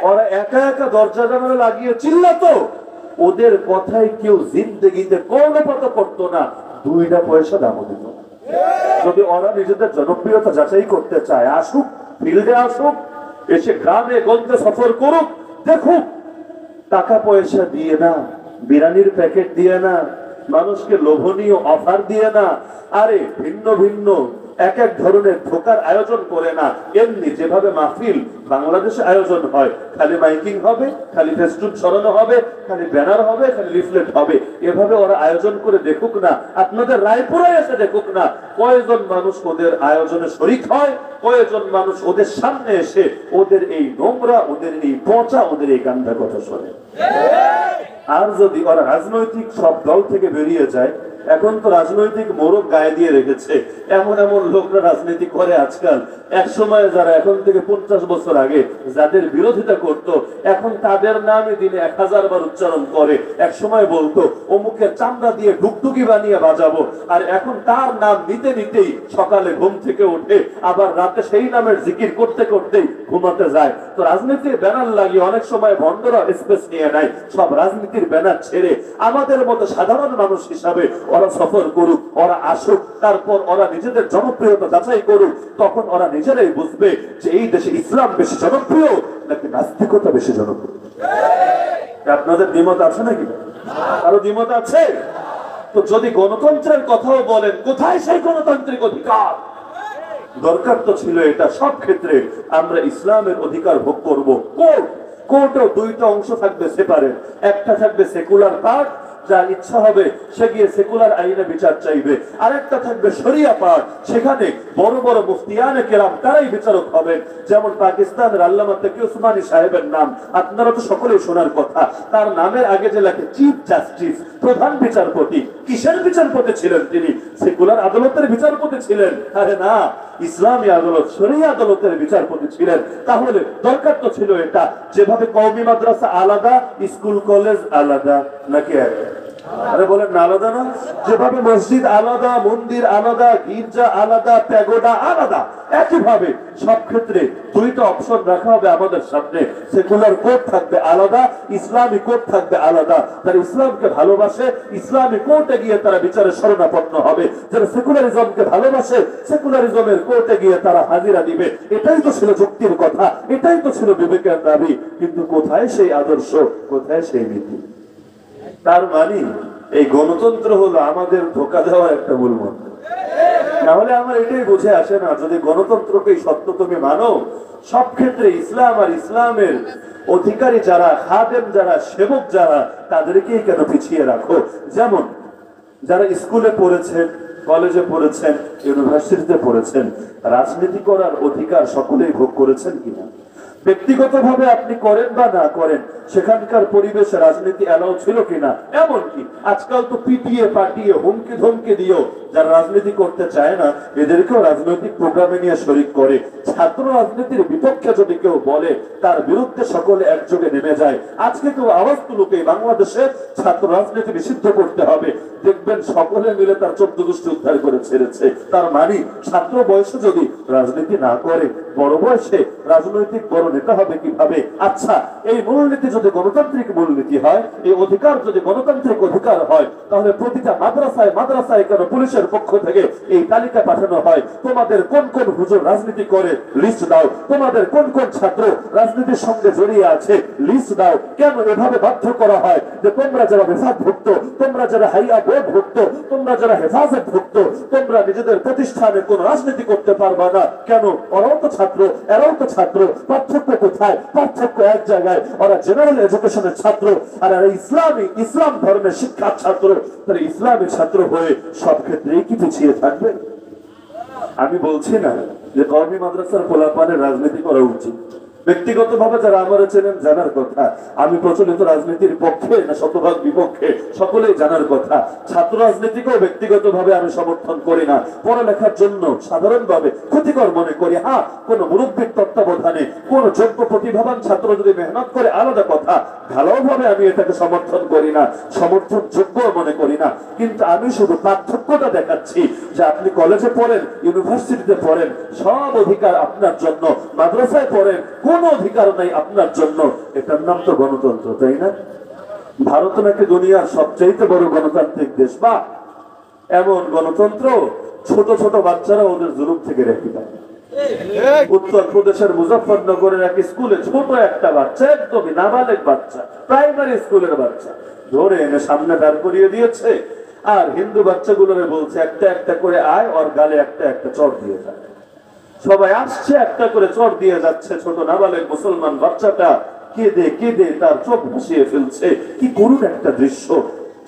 ওরা একা একা দরজা জানালা লাগিয়ে চিল্লাতো, ওদের কথাই কেউ জিন্দেগিতে কর্ণপাত করতো না, 2টা পয়সা দামও দিত না। যদি ওরা নিজেদের জনপ্রিয়তা যাচাই করতে চায়, আসুক, ফিল্ডে আসুক, এসে গ্রামে গঞ্জে সফর করুক, দেখুক। টাকা পয়সা দিয়ে না, বিরিয়ানির প্যাকেট দিয়ে না, মানুষকে লোভনীয় অফার দিয়ে না, আরে ভিন্ন ভিন্ন এক এক ধরনের ধোকার আয়োজন করে না। এমনি যেভাবে মাহফিল বাংলাদেশে আয়োজন হয়, খালি মাইকিং হবে, খালি ফেস্টুন ছড়ানো হবে, খালি ব্যানার হবে, খালি লিফলেট হবে, এভাবে ওরা আয়োজন করে দেখুক না। আপনাদের রায়পুরে এসে দেখুক না কয়জন মানুষ ওদের আয়োজনে শরিক হয়, কয়জন মানুষ ওদের সামনে এসে ওদের এই নোংরা, ওদের এই পচা, ওদের এই গান্ধা কথা শোনে। আর যদি ওরা রাজনৈতিক সব দল থেকে বেরিয়ে যায়, এখন তো রাজনৈতিক মোড়ক গায়ে দিয়ে রেখেছে, এমন এমন লোকরা রাজনীতি করে আজকাল। এক সময় যারা এখন থেকে 50 বছর আগে যাদের বিরোধিতা করত, এখন তাদের নামে দিনে 1000 বার উচ্চারণ করে। এক সময় বলতো অমুকের চামড়া দিয়ে ডুকডুকি বানিয়ে বাজাবো, আর এখন তার নাম নিতে নিতেই সকালে ঘুম থেকে উঠে আবার রাতে সেই নামের জিকির করতে করতেই ঘুমাতে যায়। তো রাজনীতির ব্যানার লাগিয়ে অনেক সময় ভণ্ডরা স্পেস নিয়ে নেয়। সব রাজনীতির ব্যানার ছেড়ে আমাদের মতো সাধারণ মানুষ হিসাবে ওরা সফর করুক, ওরা আসুক, তারপর ওরা নিজেদের জনপ্রিয়তা যাচাই করুক। তখন ওরা নিজেরাই বুঝবে যে এই দেশে ইসলাম বেশি জনপ্রিয় নাকি নাস্তিকতা বেশি জনপ্রিয়। আপনাদের দ্বিমত আছে নাকি? আরো দ্বিমত আছে? তো যদি গণতন্ত্রের কথাও বলেন, কোথায় সেই গণতান্ত্রিক অধিকার? দরকার তো ছিল এটা সব ক্ষেত্রে আমরা ইসলামের অধিকার ভোগ করব। কোর্টেও 2টা অংশ থাকবে সেপারেট, একটা থাকবে সেকুলার পার্ট, যার ইচ্ছা হবে সে গিয়ে সেকুলার আইনে বিচার চাইবে, আরেকটা থাকবে শরিয়া পার্ট, সেখানে বড় বড় মুফতিয়ানে কেরাম তারাই বিচারক হবেন। যেমন পাকিস্তানের আল্লামা তাকি উসমানী সাহেবের নাম আপনারা তো সকলেই শোনার কথা, তার নামের আগে যে লেখে চিফ জাস্টিস, প্রধান বিচারপতি। কিসের বিচারপতি ছিলেন তিনি? সেকুলার আদালতের বিচারপতি ছিলেন? আরে না, ইসলামী আদালত, শরিয়া আদালতের বিচারপতি ছিলেন। তাহলে দরকার তো ছিল এটা, যেভাবে কওমি মাদ্রাসা আলাদা, স্কুল কলেজ আলাদা, নাকি আরে বলেন না, আলাদা না? যেভাবে মসজিদ আলাদা, মন্দির আলাদা, গির্জা আলাদা, প্যাগোডা আলাদা, একইভাবে সব ক্ষেত্রে দুইটা অপশন রাখা হবে আমাদের সামনে। সেকুলার কোড থাকবে আলাদা, ইসলামী কোড থাকবে আলাদা। যারা ইসলামকে ভালোবাসে ইসলামী কোর্টে গিয়ে তারা বিচারে শরণাপন্ন হবে, যারা সেকুলারিজমকে ভালোবাসে সেকুলারিজমের কোর্টে গিয়ে তারা হাজিরা দিবে। এটাই তো ছিল যুক্তির কথা, এটাই তো ছিল বিবেকের দাবি। কিন্তু কোথায় সেই আদর্শ, কোথায় সেই নীতি? তার মানে এই গণতন্ত্র হলো আমাদের ধোকা দেওয়ার একটা মূল মন্ত্র। তাহলে আমার এটাই বুঝে আসে না, যদি গণতন্ত্রকে সত্য তুমি মানো, সব ক্ষেত্রে ইসলাম আর ইসলামের অধিকারী যারা, খাদেম যারা, সেবক যারা, তাদেরকেই কেন পিছিয়ে রাখো? যেমন যারা স্কুলে পড়েছেন, কলেজে পড়েছেন, ইউনিভার্সিটিতে পড়েছেন, রাজনীতি করার অধিকার সকলেই ভোগ করেছেন কিনা? ব্যক্তিগতভাবে আপনি করেন বা না করেন, সেখানকার পরিবেশে রাজনীতি এলাও ছিল কিনা? এমনকি আজকাল তো পিটিয়ে পাটিয়ে হুমকি ধমকি দিয়েও যারা রাজনীতি করতে চায় না এদেরকেও রাজনৈতিক প্রোগ্রামে নিয়ে শরিক করে। ছাত্র রাজনীতির বিপক্ষে যদি কেউ বলে, তার বিরুদ্ধে সকলে একযোগে নেমে যায়। আজকে কেউ আওয়াজ তুলুকে বাংলাদেশে ছাত্র রাজনীতি নিষিদ্ধ করতে হবে, দেখবেন সকলে মিলে তার 14 গোষ্ঠী উদ্ধার করে ছেড়েছে। তার মানে ছাত্র বয়সে যদি রাজনীতি না করে, বড় বয়সে রাজনৈতিক বড় নেতা হবে কিভাবে? আচ্ছা, এই মূলনীতি যদি গণতান্ত্রিক মূলনীতি হয়, এই অধিকার যদি গণতান্ত্রিক অধিকার হয়, তাহলে প্রতিটা মাদ্রাসায় মাদ্রাসায় কেন পুলিশের পক্ষ থেকে এই তালিকা পাঠানো হয়, তোমাদের কোন কোন হুজুর রাজনীতি করে লিস্ট দাও, তোমাদের কোন কোন ছাত্র রাজনীতির সঙ্গে জড়িয়ে আছে লিস্ট দাও। কেন এভাবে বাধ্য করা হয় যে তোমরা যারা বেসাদ ভুক্ত, তোমরা যারা হাইয়া বোর্ড ভুক্ত, তোমরা যারা হেফাজত ভুক্ত, তোমরা নিজেদের প্রতিষ্ঠানে কোন রাজনীতি করতে পারবা না? কেন? ওরাও তো ছাত্র, এরাও তো ছাত্র। পার্থক্য কোথায়? পার্থক্য এক জায়গায়, ওরা জেনারেল এডুকেশনের ছাত্র আর এরা ইসলাম ধর্মের শিক্ষার ছাত্র। তাহলে ইসলামের ছাত্র হয়ে সব ক্ষেত্রে কি পিছিয়ে থাকবে? আমি বলছি না যে কওমি মাদ্রাসার পোলাপানের রাজনীতি করা উচিত। ব্যক্তিগতভাবে যারা আমার চেনেন জানার কথা, আমি প্রচলিত রাজনীতির পক্ষে না শতভাগ বিপক্ষে সকলেই জানার কথা। ছাত্র রাজনীতিকেও ব্যক্তিগতভাবে আমি সমর্থন করি না, পড়ালেখার জন্য সাধারণভাবে ক্ষতিকর মনে করি। হ্যাঁ, কোন মুরব্বীর তত্ত্বাবধানে কোন যোগ্য প্রতিভাবান ছাত্র যদি মেহনত করে আলাদা কথা, ভালোভাবে আমি এটাকে সমর্থন করি না, সমর্থন যোগ্য মনে করি না। কিন্তু আমি শুধু পার্থক্যটা দেখাচ্ছি যে আপনি কলেজে পড়েন, ইউনিভার্সিটিতে পড়েন, সব অধিকার আপনার জন্য। মাদ্রাসায় পড়েন, কোন অধিকার নাই আপনার জন্য। এটার নাম তো গণতন্ত্র, তাই না? ভারত নাকি দুনিয়ার সবচেয়ে বড় গণতান্ত্রিক দেশ, বা এমন গণতন্ত্র ছোট ছোট বাচ্চারা ওদের জুলুম থেকে রেখে দেয়। উত্তরপ্রদেশের মুজফফরনগরের এক স্কুলে ছোট একটা বাচ্চা, একদমই নাবালেগ বাচ্চা, প্রাইমারি স্কুলের বাচ্চা, ধরে এনে সামনে দাঁড় করিয়ে দিয়েছে আর হিন্দু বাচ্চাগুলোরে বলছে একটা একটা করে আয়, ওর গালে একটা একটা চড় দিয়ে যায়। সবাই আসছে, একটা করে চড় দিয়ে যাচ্ছে। ছোট নাবালেগ মুসলমান বাচ্চাটা কেঁদে কেঁদে তার চোখ ভাসিয়ে ফেলছে। কি করুণ একটা দৃশ্য!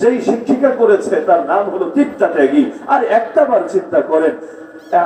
যেই শিক্ষিকা করেছে তার নাম হলো তৃপ্তা ত্যাগী। আর একটা বার চিন্তা করেন,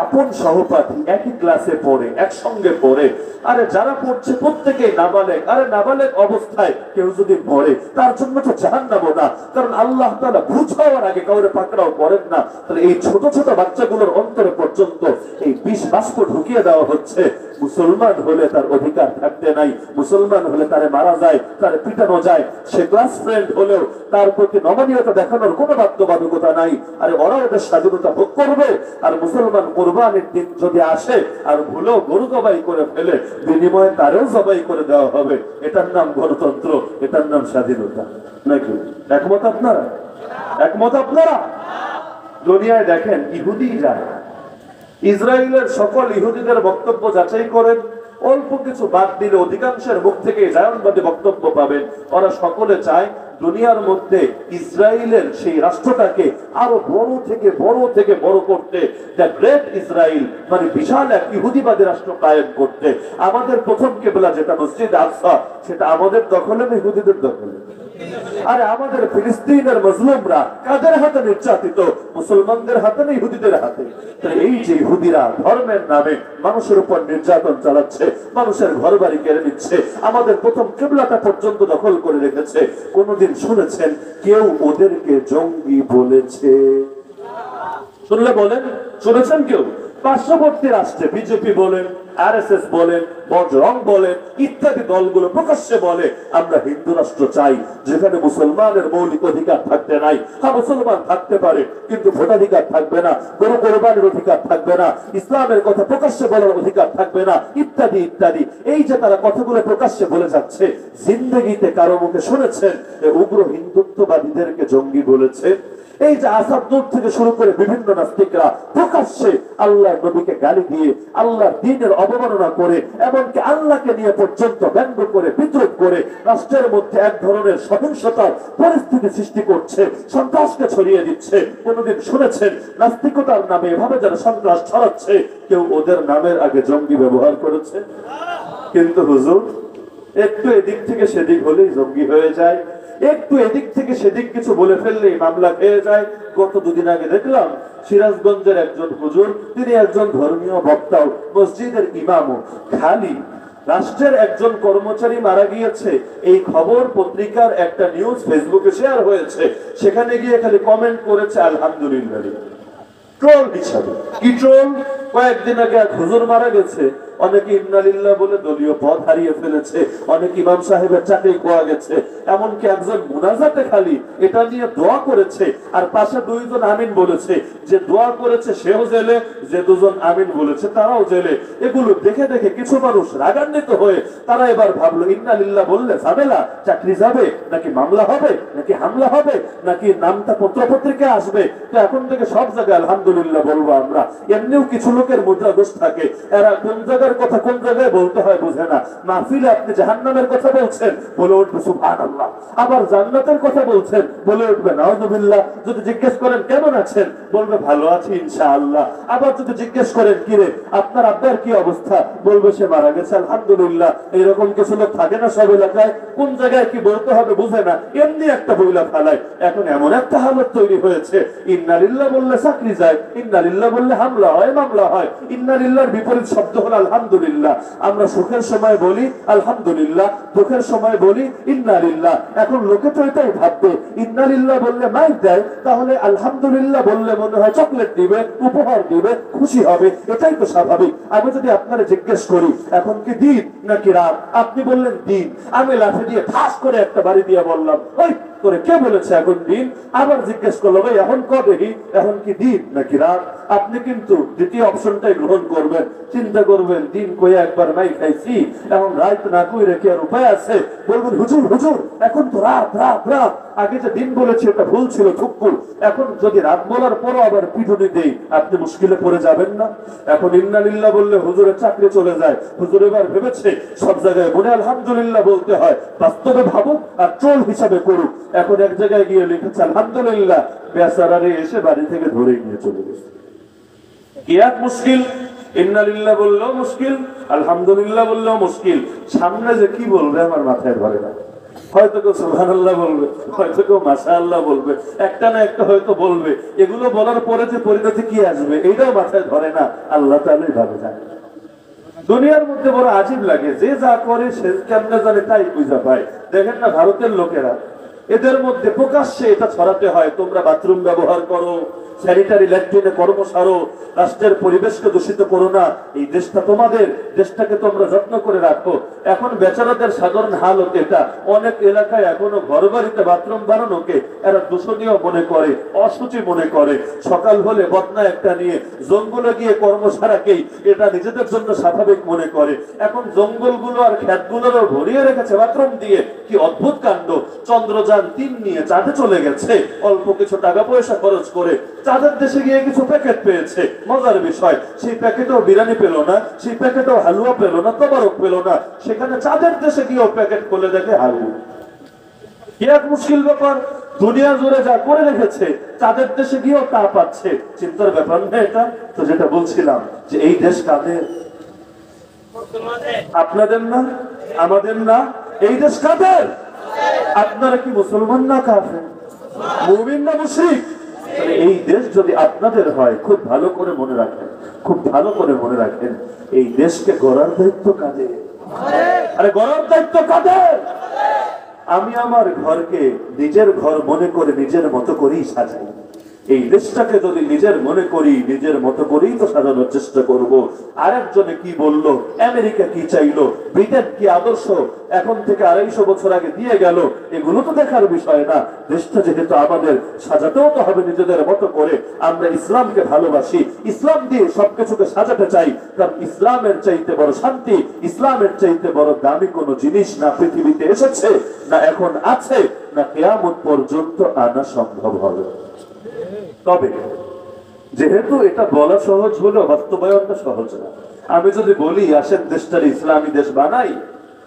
আপন সহপাঠী, একই ক্লাসে পড়ে, একসঙ্গে পড়ে, আরে যারা পড়ছে প্রত্যেকেই নাবালেগ। আরে নাবালেগ অবস্থায় কেউ যদি পড়ে, তার জন্য তো জাহান্নাম না, কারণ আল্লাহ তাআলা বুঝ হওয়ার আগে কাউরে পাকড়াও করেন না। তাহলে এই ছোট ছোট বাচ্চাগুলোর অন্তরে পর্যন্ত এই বিষ বাষ্প ঢুকিয়ে দেওয়া হচ্ছে। মুসলমান হলে তার অধিকার থাকতে নাই, মুসলমান হলে তারে মারা যায়, তারে পিটানো যায়। সে ক্লাস ফ্রেন্ড হলেও তার প্রতি নমনীয়তা দেখানোর কোনো বাধ্যবাধকতা নাই। আরে ওরা ওদের স্বাধীনতা ভোগ করবে, আর মুসলমান কোরবানির দিন যদি আসে আর ভুলেও গরু জবাই করে ফেলে, বিনিময়ে তারেও জবাই করে দেওয়া হবে। এটার নাম গণতন্ত্র, এটার নাম স্বাধীনতা। নাকি একমত আপনারা? একমত আপনারা? দুনিয়ায় দেখেন, ইহুদি যায়, ইসরায়েলের সকল ইহুদিদের বক্তব্য যাচাই করেন, অল্প কিছু বাদ দিলে অধিকাংশের মুখ থেকে জায়নবাদী বক্তব্য পাবেন। ওরা সকলে চায় দুনিয়ার মধ্যে ইসরায়েলের সেই রাষ্ট্রটাকে আরো বড় থেকে বড় করতে, দ্য গ্রেট ইসরায়েল, মানে বিশাল এক ইহুদিবাদী রাষ্ট্র কায়েম করতে। আমাদের প্রথম কেবলা যেটা মসজিদ আকসা, সেটা আমাদের দখলে না ইহুদিদের দখলে? আরে আমাদের ফিলিস্তিনের মজলুমরা কাদের হাতে নির্যাতিত? মুসলমানদের হাতে না ইহুদিদের হাতে? এই যে ইহুদিরা ধর্মের নামে মানুষের উপর নির্যাতন চালাচ্ছে, মানুষের ঘর বাড়ি কেড়ে নিচ্ছে, আমাদের প্রথম কিবলাটা পর্যন্ত দখল করে রেখেছে। কোনদিন শুনেছেন কেউ ওদেরকে জঙ্গি বলেছে? শুনলে বলেন, শুনেছেন কেউ? পার্শ্ববর্তী রাষ্ট্রে বিজেপি বলেন, আরএসএস বলেন, বজরং বলেন, ইত্যাদি দলগুলো প্রকাশ্যে বলে আমরা হিন্দু রাষ্ট্র চাই, যেখানে মুসলমানের মৌলিক অধিকার থাকতে নাই। হ্যাঁ, মুসলমান থাকতে পারে, কিন্তু ভোটাধিকার থাকবে না, গরু কোরবানির অধিকার থাকবে না, ইসলামের কথা প্রকাশ্যে বলার অধিকার থাকবে না, ইত্যাদি ইত্যাদি। এই যে তারা কথাগুলো প্রকাশ্যে বলে যাচ্ছে, জিন্দেগিতে কারো মুখে শুনেছেন যে উগ্র হিন্দুত্ববাদীদেরকে জঙ্গি বলেছে? এই যে আসাদ নূর থেকে শুরু করে বিভিন্ন নাস্তিকরা প্রকাশ্যে আল্লাহর নবীকে গালি দিয়ে আল্লাহর দ্বীনের অবমাননা করে, এমনকি আল্লাহকে নিয়ে পর্যন্ত ব্যঙ্গ করে, বিদ্রুপ করে রাষ্ট্রের মধ্যে এক ধরনের সহিংসতার পরিস্থিতি সৃষ্টি করছে, সন্ত্রাসকে ছড়িয়ে দিচ্ছে। কোনদিন শুনেছেন নাস্তিকতার নামে এভাবে যারা সন্ত্রাস ছড়াচ্ছে, কেউ ওদের নামের আগে জঙ্গি ব্যবহার করেছে? কিন্তু হুজুর, একটু এদিক থেকে সেদিক হলেই জঙ্গি হয়ে যায়, একটু এদিক থেকে সেদিক কিছু বলে ফেললেই মামলা খেয়ে যায়। গত দুদিন আগে দেখলাম সিরাজগঞ্জের একজন হুজুর, তিনি একজন ধর্মীয় বক্তাও, মসজিদের ইমামও, খালি রাষ্ট্রের একজন কর্মচারী মারা গিয়েছে এই খবর পত্রিকার একটা নিউজ ফেসবুকে শেয়ার হয়েছে, সেখানে গিয়ে খালি কমেন্ট করেছে আলহামদুলিল্লাহ, ট্রোল হিসাবে। কি ট্রোল? কয়েকদিন আগে এক হুজুর মারা গেছে, অনেকে ইন্নালিল্লাহ বলে দলীয় পদ হারিয়ে ফেলেছে, অনেক ইমাম সাহেবের চাকরি খোয়া গেছে, এমনকি একজন মুনাজাতে খালি এটা নিয়ে দোয়া করেছে, আর পাশে দুইজন আমিন বলেছে। যে দোয়া করেছে সেও জেলে, যে দুজন আমিন বলেছে তারাও জেলে। এগুলো দেখে দেখে কিছু মানুষ রাগান্বিত হয়ে তারা এবার ভাবলো, ইন্নালিল্লাহ বললে ঝামেলা, চাকরি যাবে, নাকি মামলা হবে, নাকি হামলা হবে, নাকি নামটা পত্রপত্রিকায় আসবে, তো এখন থেকে সব জায়গায় আলহামদুলিল্লাহ বলবো আমরা। এমনিও কিছু লোকের মুদ্রা দোষ থাকে, এরা কোন জায়গার কথা কোন জায়গায় বলতে হয় বুঝে না। মাহফিলে আপনি জাহান্নামের কথা বলছেন, বলে উঠবে সুবহানাল্লাহ, আবার জান্নাতের কথা বলছেন, বলে উঠবে নাউযুবিল্লাহ। যদি জিজ্ঞেস করেন কেমন আছেন, বলবে ভালো আছি ইনশাআল্লাহ। আবার যদি জিজ্ঞেস করেন কিরে আপনার আব্বার কি অবস্থা, বলবে সে মারা গেছে আলহামদুলিল্লাহ। এইরকম কিছু লোক থাকে না সব এলাকায়, কোন জায়গায় কি বলতে হবে বুঝে না, এমনি একটা বইলা ফেলায়। এখন এমন একটা হালত তৈরি হয়েছে, ইন্নালিল্লাহ বললে চাকরি যায়, ইন্নালিল্লাহ বললে হামলা হয়, মামলা হয়। ইন্নালিল্লাহর বিপরীত শব্দ হলো আলহামদুলিল্লাহ। আমরা সুখের সময় বলি আলহামদুলিল্লাহ, দুঃখের সময় বলি ইন্নালিল্লাহ। এখন লোকে তো এটাই ভাববে, ইন্নালিল্লাহ বললে মাইক দেয়, তাহলে আলহামদুলিল্লাহ বললে মনে হয় চকলেট দিবে, উপহার দিবে, খুশি হবে, এটাই তো স্বাভাবিক। আমি যদি আপনারা জিজ্ঞেস করি এখন কি দিন নাকি রাত, আপনি বললেন দিন, আমি লাঠি দিয়ে ঠাস করে একটা বাড়ি দিয়ে বললাম ওই করে কে বলেছে এখন দিন, আবার জিজ্ঞেস করলো ভাই এখন কবে, এখন কি দিন নাকি রাত, আপনি কিন্তু দ্বিতীয় অপশনটাই গ্রহণ করবেন। চিন্তা করবেন দিন কইয়া একবার নাই খাইছি, এখন রাত না কই রেখে আর উপায় আছে, বলবেন হুজুর হুজুর এখন তো রাত রাত রাত, আগে যে দিন বলেছি এটা ভুল ছিল থুকপুর, এখন যদি রাত বলার পরও আবার পিটুনি দেই আপনি মুশকিলে পড়ে যাবেন না? এখন ইন্নালিল্লাহ বললে হুজুরের চাকরি চলে যায়, হুজুর এবার ভেবেছে সব জায়গায় মনে আলহামদুলিল্লাহ বলতে হয়, বাস্তবে ভাবুক আর ট্রোল হিসাবে করুক। এখন এক জায়গায় গিয়ে লিখেছে আলহামদুলিল্লাহ, বেচারারে এসে বাড়ি থেকে ধরে নিয়ে চলে গেছে। কি এক মুশকিল! ইন্নালিল্লাহ বললেও মুশকিল, আলহামদুলিল্লাহ বললেও মুশকিল, সামনে যে কি বলবে আমার মাথায় ধরে না। হয়তো কেউ সুবহানাল্লাহ বলবে, হয়তো কেউ মাশাআল্লাহ বলবে, একটা না একটা হয়তো বলবে। এগুলো বলার পরে যে পরিণতি কি আসবে এইটাও মাথায় ধরে না, আল্লাহ তাআলাই ভালো জানে। দুনিয়ার মধ্যে বড় আজীব লাগে, যে যা করে সে কেমনে জানে তাই বুঝা পায়। দেখেন না ভারতের লোকেরা, এদের মধ্যে প্রকাশ্যে এটা ছড়াতে হয় তোমরা বাথরুম ব্যবহার করো, স্যানিটারি ল্যাট্রিনে কর্ম সারো, রাষ্ট্রের পরিবেশকে দূষিত করো না, এই দেশটা তোমাদের, দেশটাকে তোমরা যত্ন করে রাখো। এখন বেচারাদের সাধারণ হালত এটা, অনেক এলাকায় এখনো ঘর বাড়িতে বাথরুম বানানোকে এরা দূষণীয় মনে করে, অসুচি মনে করে। সকাল হলে বদনা একটা নিয়ে জঙ্গলে গিয়ে কর্ম সারাকেই এটা নিজেদের জন্য স্বাভাবিক মনে করে। এখন জঙ্গলগুলো আর ক্ষেতগুলোরও ভরিয়ে রেখেছে বাথরুম দিয়ে। কি অদ্ভুত কাণ্ড! চন্দ্রযান ৩ নিয়ে চাঁদে চলে গেছে অল্প কিছু টাকা পয়সা খরচ করে, চাঁদের দেশে গিয়ে কিছু প্যাকেট পেয়েছে। মজার বিষয়, সেই প্যাকেটেও বিরিয়ানি পেল না, সেই প্যাকেটেও হালুয়া পেল না, তবারক পেল না, সেখানে চাঁদের দেশে গিয়েও প্যাকেট খুলে দেখে হালুয়া। কি এক মুশকিল ব্যাপার! দুনিয়া জুড়ে যা করে রেখেছে চাঁদের দেশে গিয়েও তা পাচ্ছে। চিন্তার ব্যাপার না এটা? তো যেটা বলছিলাম যে এই দেশ কাদের? আপনাদের না, আমাদের না, এই দেশ কাদের? আপনারা কি মুসলমান না কাফের, মুমিন না মুশরিক? এই দেশ যদি আপনাদের হয় খুব ভালো করে মনে রাখেন, খুব ভালো করে মনে রাখেন, এই দেশকে গড়ার দায়িত্ব কাদের? আরে গড়ার দায়িত্ব কাদের? আমি আমার ঘরকে নিজের ঘর মনে করে নিজের মতো করেই সাজাই, এই দেশটাকে যদি নিজের মনে করি, নিজের মতো করেই তো সাজানোর চেষ্টা করব। আরেকজনে কি বললো, আমেরিকা কি চাইলো, ব্রিটেন কি আদর্শ এখন থেকে 250 বছর আগে দিয়ে গেল, এগুলো তো দেখার বিষয় না। দেশটা যেহেতু আমাদের, সাজাতেও তো হবে নিজেদের মতো করে। আমরা ইসলামকে ভালোবাসি, ইসলাম দিয়ে সবকিছুকে সাজাতে চাই, কারণ ইসলামের চাইতে বড় শান্তি, ইসলামের চাইতে বড় দামি কোনো জিনিস না পৃথিবীতে এসেছে, না এখন আছে, না কিয়ামত পর্যন্ত আনা সম্ভব হবে। তবে যেহেতু এটা বলা সহজ হলো, বাস্তবায়নটা সহজ না। আমি যদি বলি আসেন দেশটার ইসলামী দেশ বানাই,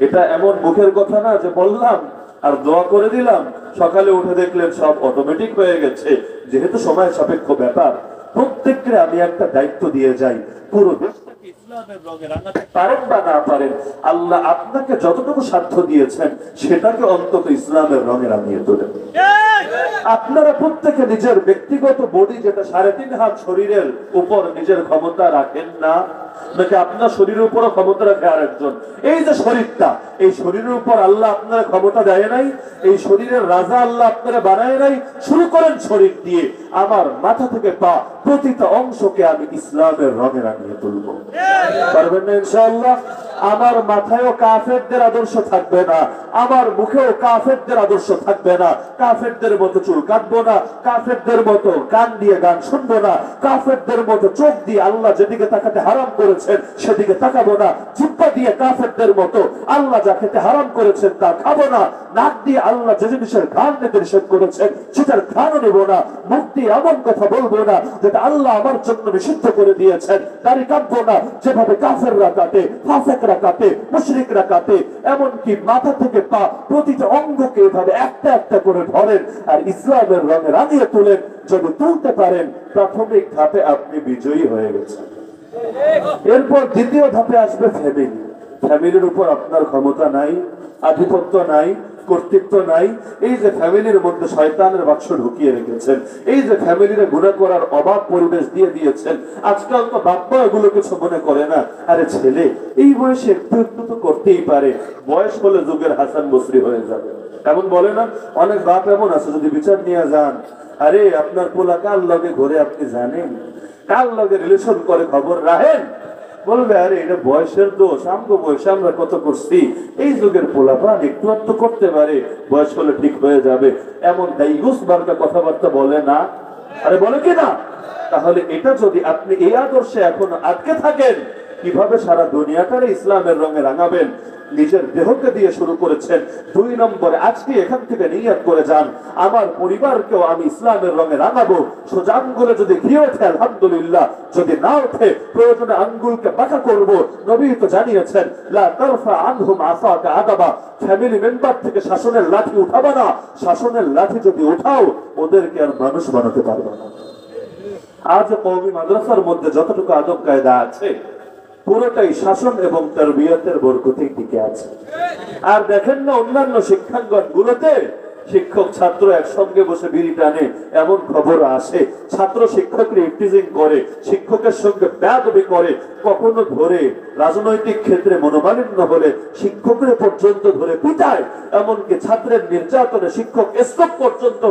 এটা এমন মুখের কথা না যে বললাম আর দোয়া করে দিলাম, সকালে উঠে দেখলেন সব অটোমেটিক হয়ে গেছে। যেহেতু সময় সাপেক্ষ ব্যাপার, প্রত্যেককে আমি একটা দায়িত্ব দিয়ে যাই। পুরো দেশটাকে ইসলামের রঙে রাঙাতে পারেন বা না পারেন, আল্লাহ আপনাকে যতটুকু সাধ্য দিয়েছেন সেটাকে অন্তত ইসলামের রঙে রাঙিয়ে তোলেন। আপনারা প্রত্যেকে নিজের ব্যক্তিগত বডি, যেটা 3.5 হাত শরীরের উপর নিজের ক্ষমতা রাখেন না, নাকি আপনার শরীরের উপরও ক্ষমতা রাখে আরেকজন? এই যে শরীরটা, এই শরীরের উপর আল্লাহ আপনারা ক্ষমতা দেয় নাই, এই শরীরের রাজা আল্লাহ আপনারা বানায় নাই। শুরু করেন শরীর দিয়ে, আমার মাথা থেকে পা প্রতিটা অংশকে আমি ইসলামের রঙে রাঙিয়ে তুলব। পারবেন না ইনশাআল্লাহ? আমার মাথায়ও কাফেরদের আদর্শ থাকবে না, আমার মুখেও কাফেরদের আদর্শ থাকবে না। কাফেরদের মতো চুল কাটবো না, কাফেরদের মতো কান দিয়ে গান শুনবো না, কাফেরদের মতো চোখ দিয়ে আল্লাহ যেদিকে তাকাতে হারাম করেছেন সেদিকে তাকাবো না, জিহ্বা দিয়ে কাফেরদের মতো আল্লাহ যা খেতে হারাম করেছেন তা খাবো না, নাক দিয়ে আল্লাহ যে জিনিসের ঘ্রাণ নিতে নিষেধ করেছেন সেটার ঘ্রাণও নেব না, মুখ দিয়ে এমন কথা বলবো না যেটা আল্লাহ আমার জন্য নিষিদ্ধ করে দিয়েছেন, দাড়ি কাটবো না যেভাবে কাফেররা কাটে, ফাসেকরা কাটে, মুশরিকরা কাটে। এমনকি মাথা থেকে পা প্রতিটা অঙ্গকে এভাবে একটা একটা করে ধরেন আর ইসলামের রঙে রাঙিয়ে তোলেন। যদি তুলতে পারেন, প্রাথমিক ধাপে আপনি বিজয়ী হয়ে গেছেন। এরপর দ্বিতীয় ধাপে আসবে ফ্যামিলি। ফ্যামিলির উপর আপনার ক্ষমতা নাই, আধিপত্য নাই, কর্তৃত্ব নাই। এই যে ফ্যামিলির মধ্যে শয়তানের বাক্স ঢুকিয়ে রেখেছেন, এই যে ফ্যামিলিরে গুনাহ করার অবাধ পরিবেশ দিয়ে দিয়েছেন, আজকাল তো বাপ্পা এগুলো কিছু মনে করে না। আরে ছেলে এই বয়সে একটু একটু তো করতেই পারে, বয়স হলে যুগের হাসান বসরি হয়ে যাবে, এমন বলে না? অনেক বাপ এমন আছে, যদি বিচার নিয়ে যান, আরে আপনার পোলা কার লগে ঘরে আপনি জানেন, কার লগে রিলেশন করে খবর রাখেন, বলবে আরে এটা বয়সের দোষ, আমগো বয়সে আমরা কত করছি, এই যুগের পোলাপান একটু একটু করতে পারে, বয়স হলে ঠিক হয়ে যাবে। এমন দাইগুস বার্তা কথাবার্তা বলে না? আরে বলে কি না? তাহলে এটা যদি আপনি এই আদর্শে এখন আটকে থাকেন, কিভাবে সারা দুনিয়াটারে ইসলামের রঙে রাঙাবেন? নিজের দেহকে দিয়ে শুরু করেছেন। 2 নম্বরে আজকে এখান থেকে নিয়ত করে যান, আমার পরিবারকেও আমি ইসলামের রঙে রাঙাবো। সোজা আঙ্গুলে যদি ঘি ওঠে আলহামদুলিল্লাহ, যদি না ওঠে প্রয়োজনে আঙ্গুলকে বাঁকা করব। নবী তো জানিয়েছেন, লা তারফা আনহুম আসাকা আদাবা, ফ্যামিলি মেম্বার থেকে শাসনের লাঠি উঠাবা না, শাসনের লাঠি যদি উঠাও ওদেরকে আর মানুষ বানাতে পারবে না। আজ কওমি মাদ্রাসার মধ্যে যতটুকু আদব কায়দা আছে পুরোটাই শাসন এবং তারবিয়াতের বরকতেই টিকে আছে। আর দেখেন না অন্যান্য শিক্ষাঙ্গন গুলোতে শিক্ষক ছাত্র একসঙ্গে বসে বিড়ি টানে, এমন খবর আসে। ছাত্র শিক্ষকরা ইফটিজিং করে, শিক্ষকের সঙ্গে বেয়াদবি করে, কখনো ধরে রাজনৈতিক ক্ষেত্রে মনোমালিন্য হলে শিক্ষকের পর্যন্ত ধরে পিটায়, এমনকি ছাত্রের নির্যাতনে শিক্ষক স্ট্রোক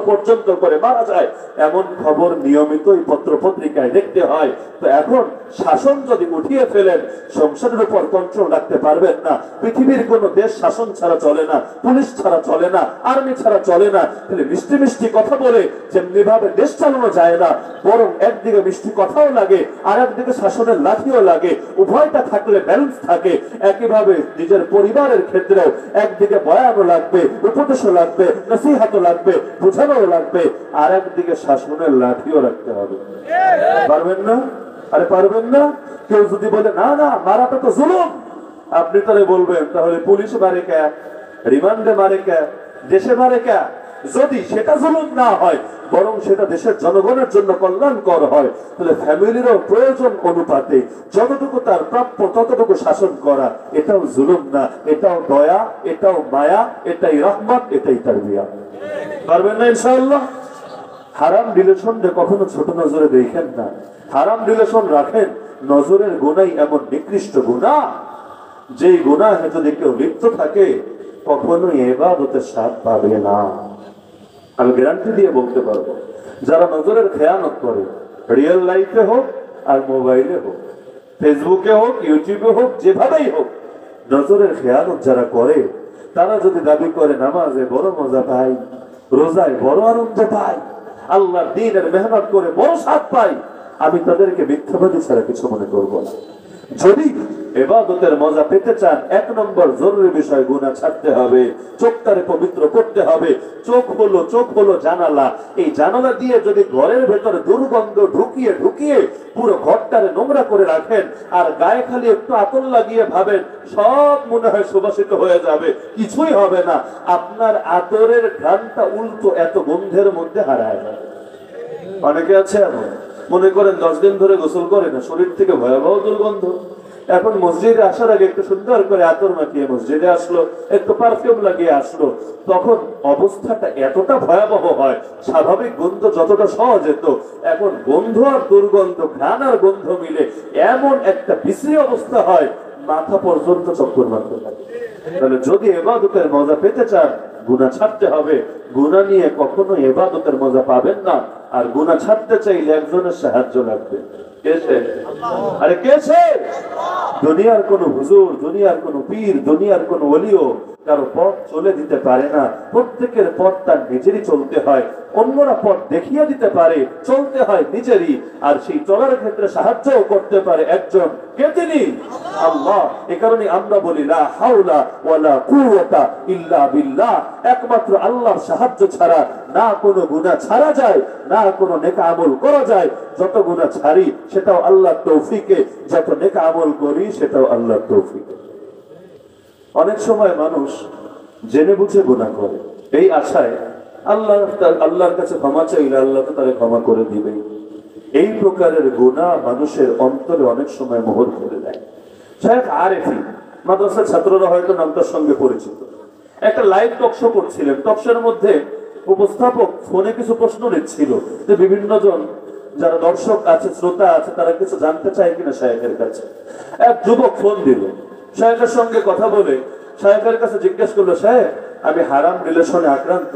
পর্যন্ত করে মারা যায়। এমন খবর নিয়মিতই পত্র পত্রিকায় দেখতে হয়। তো এখন শাসন যদি উঠিয়ে ফেলেন, সংসদের উপর কন্ট্রোল রাখতে পারবেন না। পৃথিবীর কোন দেশ শাসন ছাড়া চলে না, পুলিশ ছাড়া চলে না, আর্মি ছাড়া চলে না। তাহলে মিষ্টি মিষ্টি কথা বলে যেমনি ভাবে দেশ চালানো যায় না, বরং একদিকে মিষ্টি কথাও লাগে আর একদিকে শাসনের লাঠিও লাগে। উভয়টা থাকলে ব্যালেন্স থাকে। একইভাবে নিজের পরিবারের ক্ষেত্রেও একদিকে বয়ানও লাগবে, উপদেশও লাগবে, নসিহতও লাগবে, বোঝানোও লাগবে, আর একদিকে শাসনের লাঠিও রাখতে হবে। পারবেন না? আরে পারবেন না? কেউ যদি বলে না না মারাটা তো জুলুম, আপনি তাহলে বলবেন তাহলে পুলিশ মারে কে, রিমান্ডে মারে কে, দেশে মারে কে? যদি সেটা জুলুম না হয়, বরং সেটা দেশের জনগণের জন্য কল্যাণকর হয়, তাহলে ফ্যামিলিরও প্রয়োজন অনুপাতে যতটুকু তার প্রাপ্য ততটুকু শাসন করা, এটাও জুলুম না, এটাও দয়া, এটাও মায়া, এটাই রহমত, এটাই তারবিয়া। পারবেন না ইনশাআল্লাহ? হারাম রিলেশন কখনো ছোট নজরে দেখেন না। হারাম রিলেশন রাখেন, নজরের গুনাই এমন নিকৃষ্ট গুনাহ, যেই গুনাহ যদি কেউ লিপ্ত থাকে কখনোই ইবাদতের স্বাদ পাবে না। আমি গ্যারান্টি দিয়ে বলতে পারবো। যারা নজরের খেয়ানত করে, রিয়েল লাইফে হোক আর মোবাইলে হোক, ফেসবুকে হোক, ইউটিউবে হোক, যেভাবেই হোক, নজরের খেয়ানত যারা করে, তারা যদি দাবি করে নামাজে বড় মজা পাই, রোজায় বড় আনন্দ পাই, আল্লাহর দ্বীনের মেহনত করে বড় স্বাদ পাই, আমি তাদেরকে মিথ্যাবাদী ছাড়া কিছু মনে করব না। যদি ইবাদতের মজা পেতে চান, এক নম্বর জরুরি বিষয় গুনাহ ছাড়তে হবে, চোখটারে পবিত্র করতে হবে। চোখ হলো জানালা। এই জানালা দিয়ে যদি ঘরের ভেতরে দুর্গন্ধ ঢুকিয়ে ঢুকিয়ে পুরো ঘরটারে নোংরা করে রাখেন, আর গায়ে খালি একটু আতর লাগিয়ে ভাবেন সব মনে হয় সুবাসিত হয়ে যাবে, কিছুই হবে না। আপনার আতরের ঘ্রাণটা উল্টো এত গন্ধের মধ্যে হারায় যাবে। অনেকে আছে এমন মনে করেন 10 দিন ধরে গোসল করে না, শরীর থেকে ভয়াবহ দুর্গন্ধ। এখন মসজিদে আসার আগে একটু সুন্দর করে আতর মাখিয়ে মসজিদে আসলো, একটু পারফিউম লাগিয়ে আসলো, তখন অবস্থাটা এতটা ভয়াবহ হয়। স্বাভাবিক গন্ধ যতটা সহজ যেত, এখন গন্ধ আর দুর্গন্ধ, ঘ্রাণ আর গন্ধ মিলে এমন একটা বিশ্রী অবস্থা হয়, মাথা পর্যন্ত চক্কর মারতে থাকে। তাহলে যদি ইবাদতের মজা পেতে চান, গুনাহ ছাড়তে হবে। গুনাহ নিয়ে কখনো ইবাদতের মজা পাবেন না। আর গুনাহ ছাড়তে চাইলে একজনের সাহায্য লাগবে। কে সে? আরে কে সে? দুনিয়ার কোন হুজুর, দুনিয়ার কোন পীর, দুনিয়ার কোন ওলিও কারো পথ চলে দিতে পারে না। প্রত্যেকের পথ তার নিজেরই চলতে হয়। অন্যরা পথ দেখিয়ে দিতে পারে, চলতে হয় নিজেরই। আর সেই চলার ক্ষেত্রে সাহায্যও করতে পারে একজন। কে তিনি? আল্লাহ। এ কারণে আমরা বলি লা হাওলা ওয়ালা কুওয়াতা ইল্লা বিল্লাহ। একমাত্র আল্লাহর সাহায্য ছাড়া না কোনো গুনাহ ছাড়া যায়, না কোনো নেক আমল করা যায়। যত গুনাহ ছাড়ি সেটাও আল্লাহর তৌফিকে, যত নেক আমল করি সেটাও আল্লাহর তৌফিকে। অনেক সময় মানুষ জেনে বুঝে গুনাহ করে, এই আশায় আল্লাহর কাছে ক্ষমা চাইলে আল্লাহ তো তাকে ক্ষমা করে দিবেই। এই প্রকারের গুনাহ মানুষের অন্তরে অনেক সময় মোহর ফেলে দেয়। শায়েখ আরেফি মাদ্রাসার ছাত্ররা হয়তো নামটার সঙ্গে পরিচিত। একটা লাইভ টক শো করছিলেন। টক শোর মধ্যে উপস্থাপক ফোনে কিছু প্রশ্ন নিচ্ছিল যে বিভিন্ন জন যারা দর্শক আছে, শ্রোতা আছে, তারা কিছু জানতে চায় কিনা শায়েখের কাছে। এক যুবক ফোন দিল, শায়েখের সঙ্গে কথা বলে শায়েখের কাছে জিজ্ঞেস করলো, শায়েখ আমি হারাম রিলেশনে আক্রান্ত,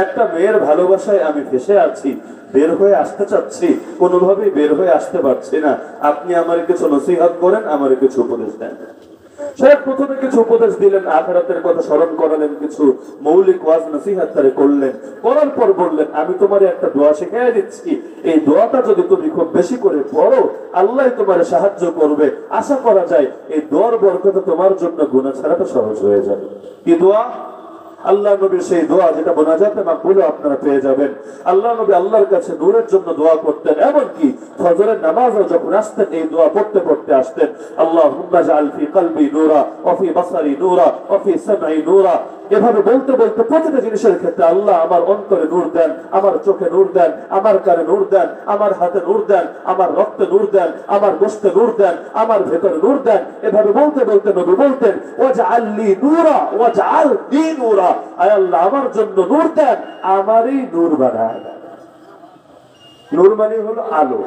একটা মেয়ের ভালোবাসায় আমি ফেসে আছি, বের হয়ে আসতে চাচ্ছি, কোনোভাবেই বের হয়ে আসতে পারছি না, আপনি আমার কিছু নসিহত করেন, আমার কিছু উপদেশ দেন। শায়েখ প্রথমে কিছু উপদেশ দিলেন, আখিরাতের কথা স্মরণ করালেন, কিছু মৌলিক ওয়াজ নসিহত তারে করলেন। করার পর বললেন, আমি তোমারে একটা দোয়া শিখিয়ে দিচ্ছি, এই দোয়াটা যদি তুমি খুব বেশি করে পড়ো, আল্লাহ তোমার সাহায্য করবে। আশা করা যায় এই দোয়ার বরকতে তোমার জন্য গুনাহ ছাড়াটা সহজ হয়ে যাবে। কি দোয়া? আল্লাহ নবীর সেই দোয়া যেটা মুনাজাতে মাকবুল আপনারা পেয়ে যাবেন। আল্লাহ নবী আল্লাহর কাছে নূরের জন্য দোয়া করতেন, এমনকি ফজরের নামাজও যখন আসতেন এই দোয়া পড়তে পড়তে আসতেন। আল্লাহুম্মা জাআল ফি কলবি নূরা ওয়া ফি বসরি নূরা ওয়া ফি সামঈ নূরা। এভাবে বলতে বলতে প্রতিটা জিনিসের ক্ষেত্রে আল্লাহ আমার অন্তরে নূর দেন, আমার চোখে নূর দেন, আমার কানে নূর দেন, আমার হাতে নূর দেন, আমার রক্তে নূর দেন, আমার গোশতে নূর দেন, আমার ভেতরে নূর দেন। এভাবে বলতে বলতে নবী বলতেন, ওয়াজআল লি নূরা ওয়াজআল লি নূরা। আয় আল্লাহ আমার জন্য নূর দেন, আমারই নূর বানায় দেন। নূর মানে হলো আলো।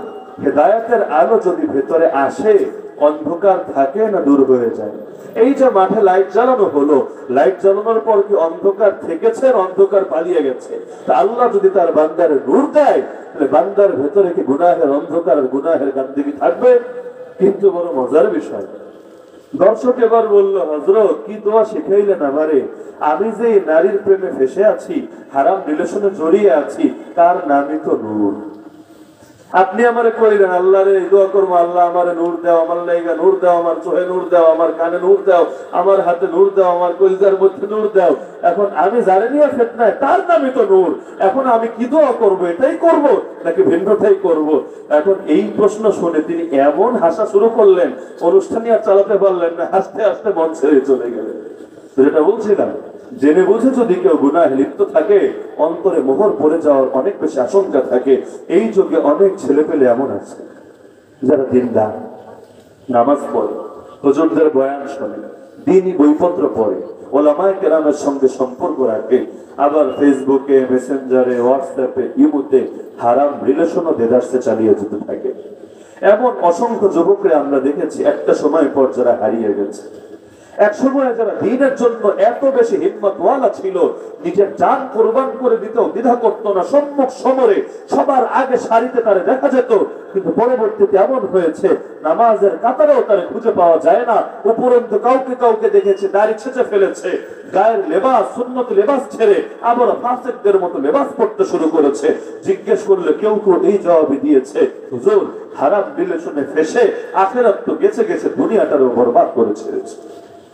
হেদায়েতের আলো যদি ভেতরে আসে, অন্ধকার থাকে না দূর হয়ে যায়। এই যে মাঠে লাইট জ্বালানো হলো, লাইট জ্বালানোর পর কি অন্ধকার থেকেছে, অন্ধকার পালিয়ে গেছে? তা আল্লাহ যদি তার বান্দার নূর দেয়, তাহলে বান্দার ভেতরে কি গুনাহের অন্ধকার, গুনাহের গান্দিগি থাকবে? কিন্তু বড় মজার বিষয়, দর্শক এবার বললো, হযরত কি দোয়া শিখাইলেন আমারে? আমি যে নারীর প্রেমে ফেসে আছি, হারাম রিলেশনে জড়িয়ে আছি, তার নামই তো নূর। আপনি আমারে কইলেন আল্লাহরে দোয়া করবো, আল্লাহ আমারে নূর দাও, আমার লাইগা নূর দাও, আমার চোখে নূর দাও, আমার কানে নূর দাও, আমার হাতে নূর দাও, আমার কলিজার মধ্যে নূর দাও। এখন আমি জানি নিয়ে ফেতনায়, তার নামই তো নূর। এখন আমি কি দোয়া করবো? এটাই করব নাকি ভিন্নটাই করব? এখন এই প্রশ্ন শুনে তিনি এমন হাসা শুরু করলেন, অনুষ্ঠানই আর চালাতে পারলেন না, হাসতে হাসতে মন ছেড়ে চলে গেলেন। যেটা বলছিলাম, জেনে বুঝে যদি কেউ গুনাহে লিপ্ত থাকে, অন্তরে মোহর পড়ে যাওয়ার অনেক বেশি আশঙ্কা থাকে। এই যুগে অনেক ছেলে পেলে এমন আছে যারা দিনদার, নামাজ পড়ে, হুজুরদের বয়ান শোনে, দ্বীনি বইপত্র পড়ে, ওলামায়ে কেরামের সঙ্গে সম্পর্ক রাখে, আবার ফেসবুকে, মেসেঞ্জারে, হোয়াটসঅ্যাপে, ইমুতে হারাম রিলেশনও দেদারসে চালিয়ে যেতে থাকে। এমন অসংখ্য যুবকরে আমরা দেখেছি একটা সময় পর যারা হারিয়ে গেছে। এক সময় যারা দ্বীনের জন্য এত বেশি হিম্মতওয়ালা ছিল, নিজের জান কোরবান করে দিতেও দ্বিধা করতো না, সম্মুখ সমরে সবার আগে সারিতে তারে দেখা যেত। কিন্তু পরবর্তীতে এমন হয়েছে নামাজের কাতারেও তারে খুঁজে পাওয়া যায় না। উপরন্তু কাউকে কাউকে দেখেছে দাড়ি ছেঁচে ফেলেছে, গায়ের লেবাস সুন্নত লেবাস ছেড়ে আবার ফাসিকদের মতো লেবাস পড়তে শুরু করেছে। জিজ্ঞেস করলে কেউ কেউ এই জবাবই দিয়েছে, হুজুর হারাম রিলেশনে ফেসে আখিরাত তো গেছে গেছে, দুনিয়াটারও বরবাদ করে ছেড়েছে।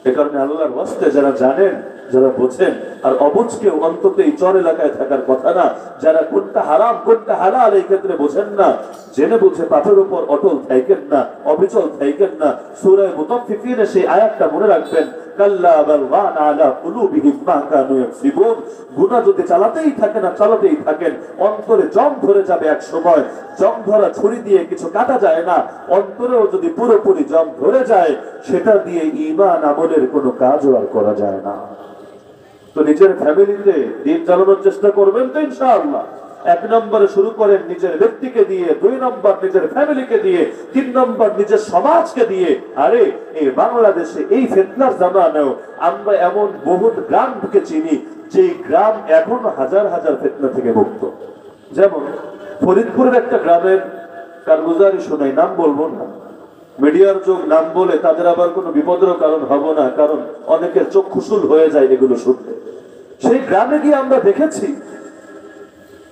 এ কারণে আল্লাহর ওয়াস্তে যারা জানেন, যারা বোঝেন, আর অবুঝকেও অন্তত এই চর এলাকায় থাকার কথা না, যারা কোনটা হারাম কোনটা হালাল এই ক্ষেত্রে বোঝেন না, জেনে বুঝে পাপের উপর অটল থাকেন না, অবিচল থাকেন না। সূরা মুতাফফিফিনে সেই আয়াতটা মনে রাখবেন, কাল্লা বাল রান আলা কুলুবিহিম মা কানু ইয়াকসিবুন। গুনাহ যদি চালাতেই থাকেন আর চালাতেই থাকেন, অন্তরে জং ধরে যাবে। এক সময় জং ধরা ছুরি দিয়ে কিছু কাটা যায় না, অন্তরেও যদি পুরোপুরি জং ধরে যায়, সেটা দিয়ে ঈমান আমলের কোনো কাজও আর করা যায় না। তো নিজের ফ্যামিলিতে দিন চালানোর চেষ্টা করবেন তো ইনশাআল্লাহ। এক নম্বরে শুরু করেন নিজের ব্যক্তিকে দিয়ে, দুই নম্বর নিজের ফ্যামিলিকে দিয়ে, তিন নম্বর নিজের সমাজকে দিয়ে। আরে এই বাংলাদেশে এই ফিতনার জামানায় আমরা এমন বহুত গ্রামকে চিনি যে গ্রাম এখন হাজার হাজার ফিতনা থেকে মুক্ত। যেমন ফরিদপুরের একটা গ্রামের কারগুজারি শোনাই, নাম বলবো না, মিডিয়ার যুগ, নাম বলে তাদের আবার কোনো বিপদের কারণ হব না, কারণ অনেকের চক্ষুশুল হয়ে যায় এগুলো শুনতে। সেই গ্রামে গিয়ে আমরা দেখেছি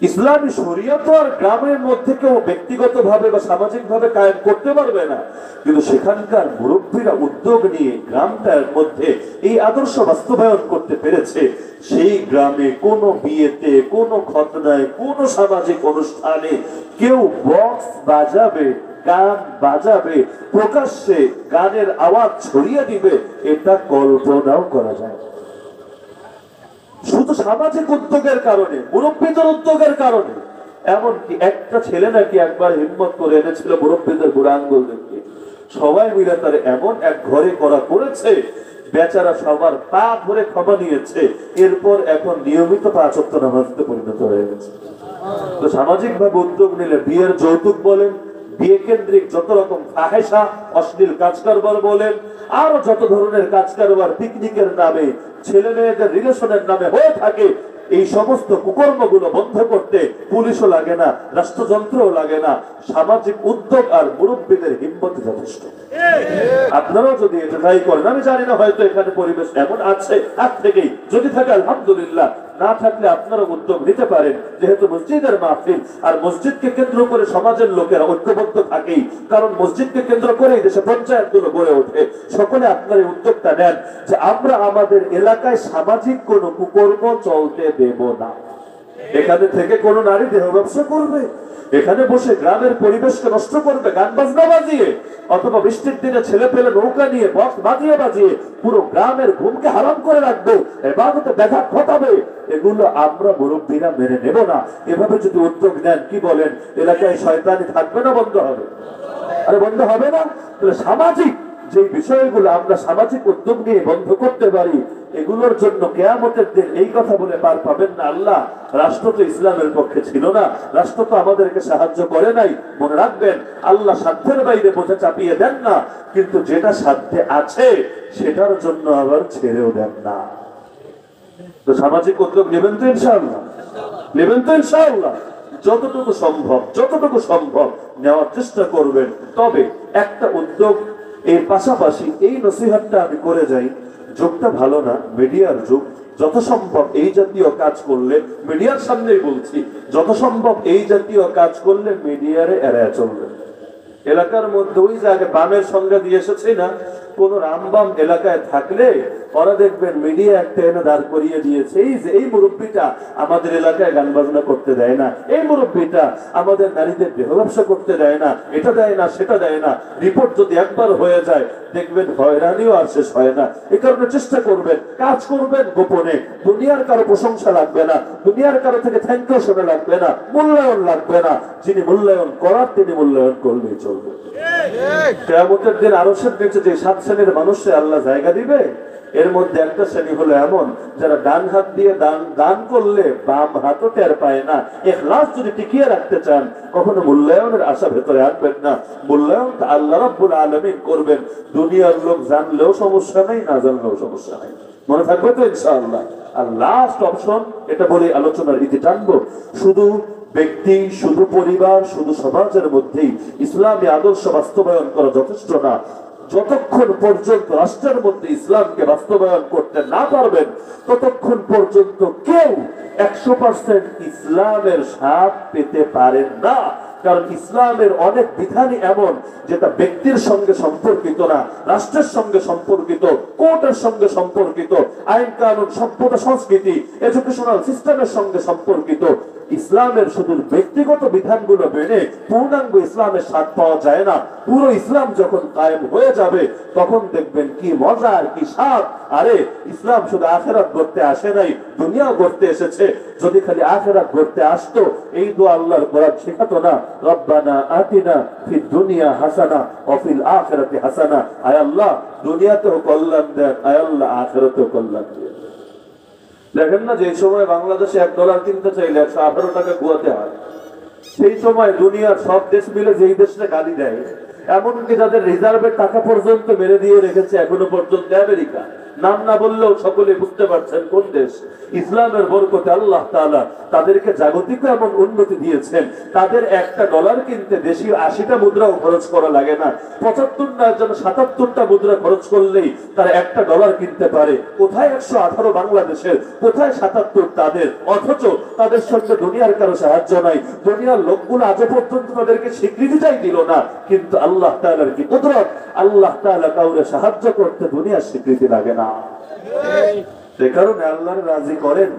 ইসলামী শরিয়ত আর গ্রামের মধ্যে কেউ ব্যক্তিগত ভাবে বা সামাজিক ভাবে কায়েম করতে পারবে না, কিন্তু সেখানকার মুরব্বীরা উদ্যোগ নিয়ে গ্রামটার মধ্যে এই আদর্শ বাস্তবায়ন করতে পেরেছে। সেই গ্রামে কোনো বিয়েতে, কোনো খতনায়, কোনো সামাজিক অনুষ্ঠানে কেউ বক্স বাজাবে, গান বাজাবে, প্রকাশ্যে গানের আওয়াজ ছড়িয়ে দিবে, এটা কল্পনাও করা যায়। শুধু সামাজিক উদ্যোগের কারণে, মুরব্বীদের উদ্যোগের কারণে। এমনকি একটা ছেলে নাকি একবার হিম্মত করে এনেছিল মুরব্বীদের বুড়া আঙ্গুল দেখে, সবাই মিলে তার এমন এক ঘরে করা করেছে, বেচারা সবার পা ধরে ক্ষমা নিয়েছে। এরপর এখন নিয়মিত 5 ওয়াক্ত নামাজে পরিণত হয়ে গেছে। তো সামাজিক ভাবে উদ্যোগ নিলে বিয়ের যৌতুক বলেন, বিয়ে কেন্দ্রিক যত রকম ফাহেসা, অশ্লীল কাজ কারবার বলেন, আরো যত ধরনের কাজ কারবার পিকনিকের নামে, ছেলে মেয়েদের রিলেশনের নামে হয়ে থাকে, এই সমস্ত কুকর্মগুলো বন্ধ করতে পুলিশও লাগে না, রাষ্ট্রযন্ত্রও লাগে না, সামাজিক উদ্যোগ আর মুরব্বীদের হিম্মত যথেষ্ট। আপনারাও যদি এটা ট্রাই করেন, আমি জানি না হয়তো এখানে পরিবেশ এমন আছে আজ থেকেই, যদি থাকে আলহামদুলিল্লাহ, না থাকলে আপনারা উদ্যোগ নিতে পারেন। যেহেতু মসজিদের মাহফিল, আর মসজিদকে কেন্দ্র করে সমাজের লোকেরা ঐক্যবদ্ধ থাকেই, কারণ মসজিদকে কেন্দ্র করেই দেশে পঞ্চায়েতগুলো গড়ে ওঠে। সকলে আপনারা উদ্যোগটা নেন যে আমরা আমাদের এলাকায় সামাজিক কোনো কুকর্ম চলতে দেব না। এখানে থেকে কোনো নারী দেহ ব্যবসা করবে, এখানে বসে গ্রামের পরিবেশকে নষ্ট করবে গান বাজনা বাজিয়ে, অথবা বৃষ্টির দিনে ছেলে পেলে নৌকা নিয়ে বক্স বাজিয়ে বাজিয়ে পুরো গ্রামের ঘুমকে হারাম করে রাখবে, ইবাদতে ব্যাঘাত ঘটাবে, এগুলো আমরা মুরব্বীরা মেনে নেব না। এভাবে যদি উদ্যোগ নেন, কি বলেন, এলাকায় শয়তানি থাকবে না বন্ধ হবে? আরে বন্ধ হবে না? তাহলে সামাজিক যে বিষয়গুলো আমরা সামাজিক উদ্যোগ নিয়ে বন্ধ করতে পারি, এগুলোর জন্য কিয়ামতের দিন এই কথা বলে পার পাবেন না আল্লাহ, রাষ্ট্র তো ইসলামের পক্ষে ছিল না, রাষ্ট্র তো আমাদেরকে সাহায্য করে নাই। মনে রাখবেন, আল্লাহ সাধ্যের বাইরে বোঝা চাপিয়ে দেন না, কিন্তু যেটা সাধ্যে আছে সেটার জন্য আবার ছেড়েও দেন না। তো সামাজিক উদ্যোগ নেবেন তো ইনশাআল্লাহ? নেবেন তো ইনশাআল্লাহ? যতটুকু সম্ভব নেওয়ার চেষ্টা করবেন। তবে একটা উদ্যোগ এর পাশাপাশি এই নসিহতটা আমি করে যাই, যুগটা ভালো না, মিডিয়ার যুগ, যত সম্ভব এই জাতীয় কাজ করলে, মিডিয়ার সামনেই বলছি, যত সম্ভব এই জাতীয় কাজ করলে মিডিয়ারে এড়ায় চলবে। এলাকার মধ্যে ওই যে আগে বামের সংজ্ঞা দিয়ে এসেছে না, কোন রামবাম এলাকায় থাকলে ওরা দেখবেন মিডিয়া একটা এনে দাঁড় করিয়ে দিয়েছে, এই যে এই মুরব্বীটা আমাদের এলাকায় গান বাজনা করতে দেয় না, এই মুরব্বীটা আমাদের নারীদের দেহ ব্যবসা করতে দেয় না, এটা দেয় না সেটা দেয় না। রিপোর্ট যদি একবার হয়ে যায় দেখবেন হয়রানিও আর শেষ হয় না। এই কারণে চেষ্টা করবেন, কাজ করবেন গোপনে, দুনিয়ার কারো প্রশংসা লাগবে না, দুনিয়ার কারো থেকে থ্যাংক ইউ শোনা লাগবে না, মূল্যায়ন লাগবে না। যিনি মূল্যায়ন করার তিনি মূল্যায়ন করলেই চলবে। কিয়ামতের দিন আরশের নিচে যে 7 শ্রেণীর মানুষে আল্লাহ জায়গা দিবে, এর মধ্যে একটা শ্রেণী হলো এমন যারা ডান হাত দিয়ে দান করলে বাম হাতও টের পায় না। ইখলাস যদি টিকিয়ে রাখতে চান কখনো মূল্যায়নের আশা ভেতরে আনবেন না। মূল্যায়ন আল্লাহ রাব্বুল আলামিন করবেন। দুনিয়ার লোক জানলেও সমস্যা নেই, না জানলেও সমস্যা নেই। মনে থাকবে তো ইনশাআল্লাহ। আর লাস্ট অপশন, এটা বলে আলোচনার ইতি টানবো, শুধু ব্যক্তি, শুধু পরিবার, শুধু সমাজের মধ্যেই ইসলামী আদর্শ বাস্তবায়ন করা যথেষ্ট না। যতক্ষণ পর্যন্ত রাষ্ট্রের মধ্যে ইসলামকে বাস্তবায়ন করতে না পারবেন ততক্ষণ পর্যন্ত কেউ 100% ইসলামের স্বাদ পেতে পারেন না। কারণ ইসলামের অনেক বিধানই এমন যেটা ব্যক্তির সঙ্গে সম্পর্কিত না, রাষ্ট্রের সঙ্গে সম্পর্কিত, কোর্টের সঙ্গে সম্পর্কিত, আইন কানুন, সভ্যতা, সংস্কৃতি, এডুকেশনাল সিস্টেমের সঙ্গে সম্পর্কিত। ইসলামের শুধু ব্যক্তিগত বিধানগুলো মেনে পূর্ণাঙ্গ ইসলামের স্বাদ পাওয়া যায় না। পুরো ইসলাম যখন কায়েম হয়ে যাবে তখন দেখবেন কি মজা আর কি স্বাদ। আরে ইসলাম শুধু আখিরাত গড়তে আসে নাই, দুনিয়াও গড়তে এসেছে। যদি খালি আখিরাত গড়তে আসতো এই দোয়া আল্লাহর কোরআন শেখাতো না, রব্বানা আতিনা ফিদ দুনিয়া হাসানা ওয়া ফিল আখিরাতি হাসানা। আয় আল্লাহ দুনিয়াতেও কল্যাণ দেন, আয় আল্লাহ আখিরাতেও কল্যাণ দেন। দেখেন না, যে সময় বাংলাদেশে $1 কিনতে চাইলে 118 টাকা গুয়াতে হয়, সেই সময় দুনিয়ার সব দেশ মিলে যেই দেশটা গালি দেয়, এমনকি যাদের রিজার্ভের টাকা পর্যন্ত মেরে দিয়ে রেখেছে এখনো পর্যন্ত আমেরিকা। নাম না বললেও সকলে বুঝতে পারছেন কোন দেশ। ইসলামের বরকতে আল্লাহ তাআলা তাদেরকে জাগতিক এমন উন্নতি দিয়েছেন, তাদের $1 কিনতে দেশীয় 80টা মুদ্রাও খরচ করা লাগে না। 75 না 77টা মুদ্রা খরচ করলেই তারা $1 কিনতে পারে। কোথায় 118 বাংলাদেশের, কোথায় 77 তাদের? অথচ তাদের সঙ্গে দুনিয়ার কারো সাহায্য নাই। দুনিয়ার লোকগুলো আজও পর্যন্ত তাদেরকে স্বীকৃতিটাই দিল না। কিন্তু আল্লাহ তাআলার কি কুদরত, আল্লাহ তাআলা কাউকে সাহায্য করতে দুনিয়ার স্বীকৃতি লাগে না। সে কারণে আল্লাহর রাজি করেন,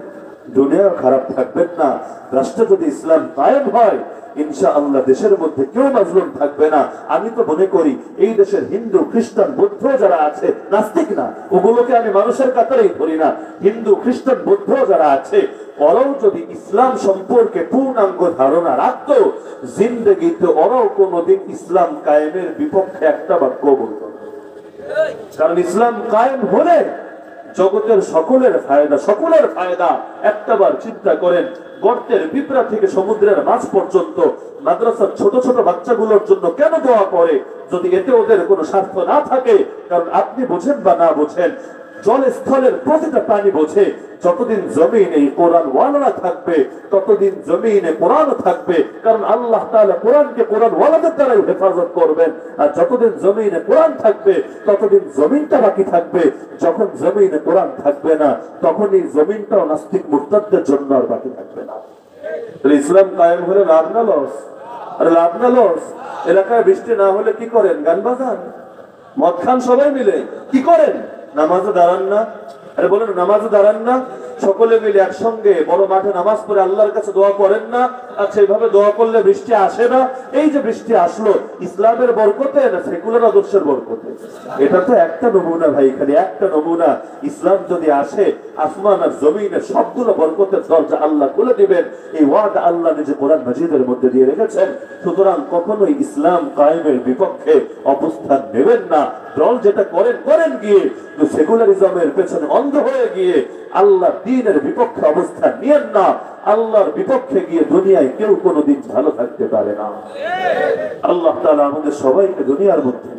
দুনিয়া খারাপ থাকবেন না। রাষ্ট্রে যদি ইসলাম কায়েম হয় ইনশাআল্লাহ দেশের মধ্যে কেউ মাজলুম থাকবে না। আমি তো মনে করি এই দেশের হিন্দু, খ্রিস্টান, বৌদ্ধ যারা আছে, নাস্তিক না, ওগুলোকে আমি মানুষের কাতারেই ধরি না। হিন্দু, খ্রিস্টান, বৌদ্ধ যারা আছে ওরাও যদি ইসলাম সম্পর্কে পূর্ণাঙ্গ ধারণা রাখতো, জিন্দেগিতে ওরাও কোনোদিন ইসলাম কায়েমের বিপক্ষে একটা বাক্য বলতো না। কারণ ইসলাম কায়েম হলে জগতের সকলের ফায়দা। একটাবার চিন্তা করেন, গর্তের পিঁপড়া থেকে সমুদ্রের মাছ পর্যন্ত মাদ্রাসার ছোট ছোট বাচ্চাগুলোর জন্য কেন দোয়া করে যদি এতে ওদের কোনো স্বার্থ না থাকে? কারণ আপনি বোঝেন বা না বোঝেন, জল স্থলের প্রতিটা প্রাণী বোঝে যতদিন জমিনে কোরআন ওয়ালারা থাকবে ততদিন জমিনে কোরআন থাকবে। কারণ আল্লাহ তাআলা কোরআনকে কোরআন ওয়ালাদের দ্বারাই হেফাজত করবেন। আর যতদিন জমিনে কোরআন থাকবে ততদিন জমিনটা বাকি থাকবে। যখন জমিনে কোরআন থাকবে না তখনই জমিনটাও নাস্তিক মুরতাদদের জন্য আর বাকি থাকবে না। ইসলাম কায়েম হলে লাভ না লস? আরে লাভ না লস? এলাকায় বৃষ্টি না হলে কি করেন? গান বাজান, মদ খান, সবাই মিলে কি করেন? নামাজে দাঁড়ান না? আরে বলেন নামাজে দাঁড়ান না? সকলে মিলে একসঙ্গে বড় মাঠে নামাজ পড়ে আল্লাহর কাছে দোয়া করেন না? আচ্ছা, এইভাবে দোয়া করলে বৃষ্টি আসে না? এই যে বৃষ্টি আসলো ইসলামের বরকতে না সেকুলার আদর্শের বরকতে? এটা তো একটা নমুনা ভাই, খালি একটা নমুনা। ইসলাম যদি আসে আসমান আর জমিনের সবগুলো বরকতের দরজা আল্লাহ খুলে দিবেন। এই ওয়াদা আল্লাহ নিজে কোরআন মাজিদের মধ্যে দিয়ে রেখেছেন। সুতরাং কখনোই ইসলাম কায়েমের বিপক্ষে অবস্থান নেবেন না। দল যেটা করেন গিয়ে সেকুলারিজমের পেছনে অন্ধ হয়ে গিয়ে আল্লাহ দ্বীনের বিপক্ষে অবস্থান নিয়েন না। আল্লাহর বিপক্ষে গিয়ে দুনিয়ায় কেউ কোনোদিন ভালো থাকতে পারে না। আল্লাহ তাআলা আমাদের সবাইকে দুনিয়ার মধ্যে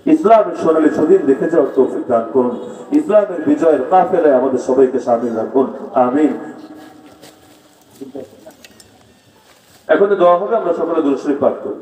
ইসলামের সোনালী সুদিন দেখে যাওয়ার তৌফিক দান করুন। ইসলামের বিজয়ের কাফেলায় আমাদের সবাইকে শামিল রাখুন, আমিন। এখন দোয়া হবে, আমরা সকলে দুরূদ শরীফ পাঠ করি।